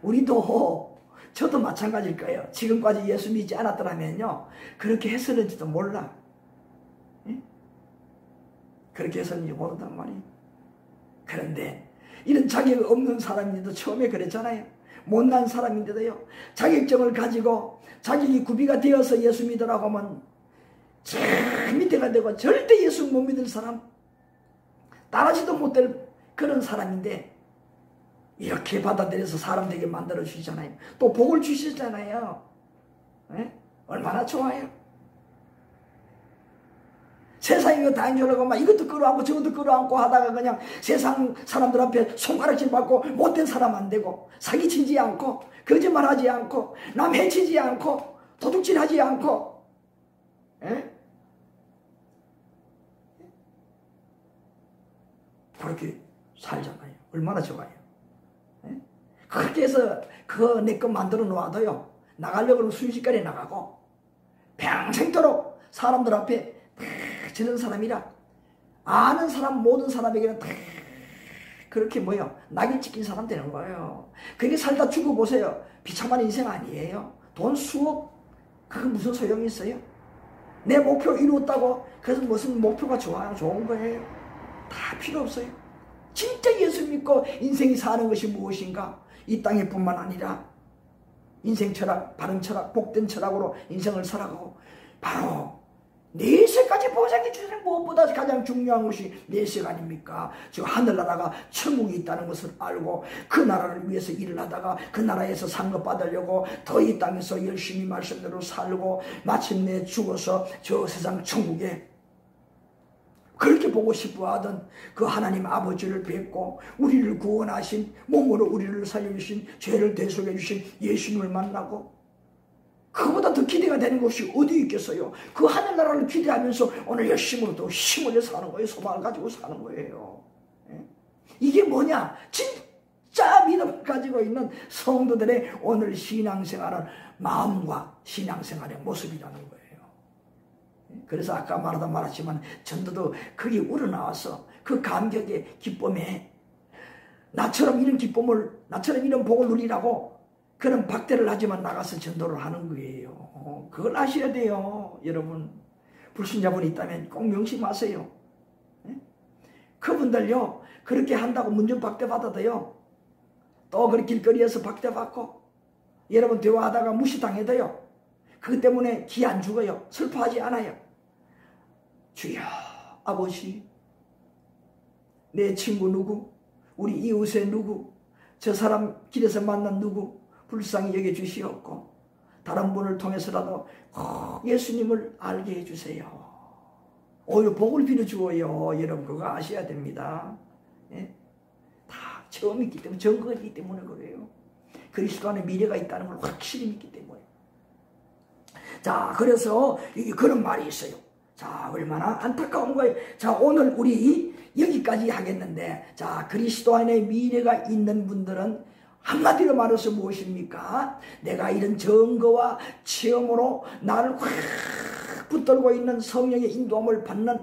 우리도, 저도 마찬가지일 거예요. 지금까지 예수 믿지 않았더라면요, 그렇게 했었는지도 몰라. 네? 그렇게 해서는 이제 모른단 말이에요. 그런데 이런 자격 없는 사람인데도 처음에 그랬잖아요. 못난 사람인데도요, 자격증을 가지고 자격이 구비가 되어서 예수 믿으라고 하면 저 밑에가 되고 절대 예수 못 믿을 사람, 따라지도 못될 그런 사람인데 이렇게 받아들여서 사람 되게 만들어 주시잖아요. 또 복을 주시잖아요. 네? 얼마나 좋아요. 세상에 이거 다 인줄알고 막 이것도 끌어안고 저것도 끌어안고 하다가 그냥 세상 사람들 앞에 손가락질 받고 못된 사람 안 되고, 사기치지 않고 거짓말하지 않고 남 해치지 않고 도둑질하지 않고, 에? 그렇게 살잖아요. 얼마나 좋아요. 에? 그렇게 해서 그거 내 거 만들어 놓아도요, 나가려고 하면 순식간에 나가고 평생도록 사람들 앞에 저런 사람이라 아는 사람 모든 사람에게는 다 그렇게 뭐요, 낙인 찍힌 사람 되는 거예요. 그게 살다 죽어보세요. 비참한 인생 아니에요. 돈 수억, 그거 무슨 소용이 있어요? 내 목표 이루었다고 그래서 무슨 목표가 좋은 거예요? 다 필요 없어요. 진짜 예수 믿고 인생이 사는 것이 무엇인가? 이 땅에 뿐만 아니라 인생 철학, 바른 철학, 복된 철학으로 인생을 살아가고, 바로 내세까지 보장해 주시는 무엇보다 가장 중요한 것이 내세가 아닙니까? 지금 하늘나라가 천국이 있다는 것을 알고 그 나라를 위해서 일을 하다가 그 나라에서 상급 받으려고 더 이 땅에서 열심히 말씀대로 살고 마침내 죽어서 저 세상 천국에 그렇게 보고 싶어 하던 그 하나님 아버지를 뵙고 우리를 구원하신, 몸으로 우리를 살려주신, 죄를 대속해 주신 예수님을 만나고, 그보다 더 기대가 되는 것이 어디 있겠어요? 그 하늘나라를 기대하면서 오늘 열심으로 또 힘을 내서 사는 거예요. 소망을 가지고 사는 거예요. 이게 뭐냐? 진짜 믿음을 가지고 있는 성도들의 오늘 신앙생활은 마음과 신앙생활의 모습이라는 거예요. 그래서 아까 말했지만 전도도 거기 우러나와서 그 감격의 기쁨에 나처럼 이런 기쁨을, 나처럼 이런 복을 누리라고 그런 박대를 하지만 나가서 전도를 하는 거예요. 그걸 아셔야 돼요. 여러분, 불신자분이 있다면 꼭 명심하세요. 그분들요, 그렇게 한다고 문전 박대 받아도요, 또 그렇게 길거리에서 박대 받고 여러분 대화하다가 무시당해도요, 그것 때문에 기 안 죽어요. 슬퍼하지 않아요. 주여, 아버지, 내 친구 누구, 우리 이웃의 누구, 저 사람 길에서 만난 누구 불쌍히 여겨주시옵고 다른 분을 통해서라도 예수님을 알게 해주세요. 오히려 복을 빌어주어요. 여러분 그거 아셔야 됩니다. 예? 다 처음 있기 때문에, 증거가 있기 때문에 그래요. 그리스도 안에 미래가 있다는 걸 확실히 믿기 때문에. 자, 그래서 그런 말이 있어요. 자, 얼마나 안타까운 거예요. 자, 오늘 우리 여기까지 하겠는데, 자, 그리스도 안에 미래가 있는 분들은 한마디로 말해서 무엇입니까? 내가 이런 증거와 체험으로 나를 확 붙들고 있는 성령의 인도함을 받는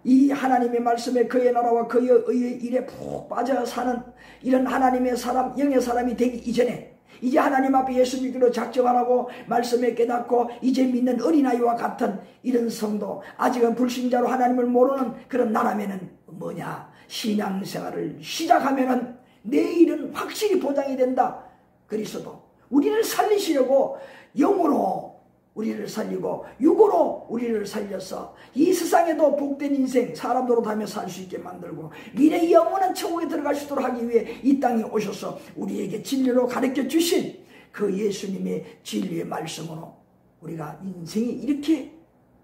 이 하나님의 말씀에 그의 나라와 그의 의의 일에 푹 빠져 사는 이런 하나님의 사람, 영의 사람이 되기 이전에 이제 하나님 앞에 예수 믿기로 작정하라고 말씀에 깨닫고 이제 믿는 어린아이와 같은 이런 성도, 아직은 불신자로 하나님을 모르는 그런 나라면은 뭐냐? 신앙생활을 시작하면은 내일은 확실히 보장이 된다. 그리스도 우리를 살리시려고 영으로 우리를 살리고 육으로 우리를 살려서 이 세상에도 복된 인생 사람도로 다며 살 수 있게 만들고 미래의 영원한 천국에 들어갈 수 있도록 하기 위해 이 땅에 오셔서 우리에게 진리로 가르쳐 주신 그 예수님의 진리의 말씀으로 우리가 인생이 이렇게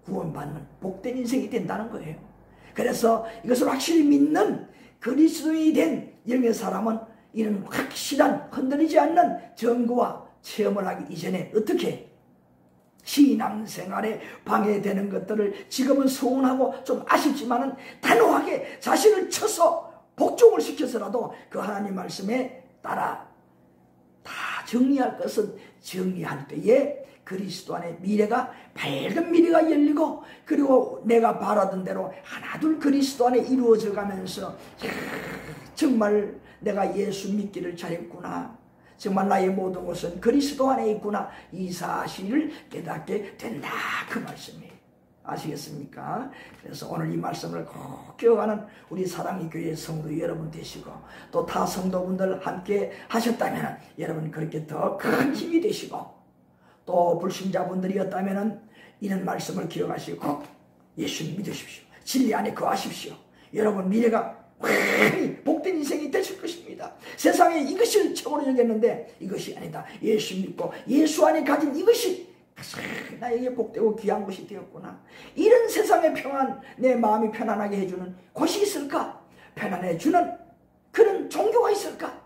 구원받는 복된 인생이 된다는 거예요. 그래서 이것을 확실히 믿는 그리스도인이 된 영의 사람은 이런 확실한 흔들리지 않는 증거와 체험을 하기 이전에 어떻게 신앙생활에 방해되는 것들을 지금은 서운하고 좀 아쉽지만은 단호하게 자신을 쳐서 복종을 시켜서라도 그 하나님 말씀에 따라 다 정리할 것은 정리할 때에 그리스도 안에 미래가 밝은 미래가 열리고 그리고 내가 바라던 대로 하나둘 그리스도 안에 이루어져 가면서 정말 내가 예수 믿기를 잘했구나, 정말 나의 모든 것은 그리스도 안에 있구나, 이 사실을 깨닫게 된다, 그 말씀이에요. 아시겠습니까? 그래서 오늘 이 말씀을 꼭 기억하는 우리 사랑의 교회 성도 여러분 되시고 또 타 성도분들 함께 하셨다면 여러분 그렇게 더 큰 힘이 되시고 또 불신자분들이었다면 이런 말씀을 기억하시고 예수 믿으십시오. 진리 안에 거하십시오. 여러분 미래가 복된 인생이 되실 것입니다. 세상에 이것을 최고로 여겼는데 이것이 아니다. 예수 믿고 예수 안에 가진 이것이 나에게 복되고 귀한 것이 되었구나. 이런 세상의 평안, 내 마음이 편안하게 해주는 곳이 있을까? 편안해주는 그런 종교가 있을까?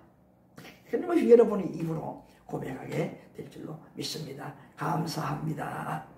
그런 것이 여러분이 입으로 고백하게 될 줄로 믿습니다. 감사합니다.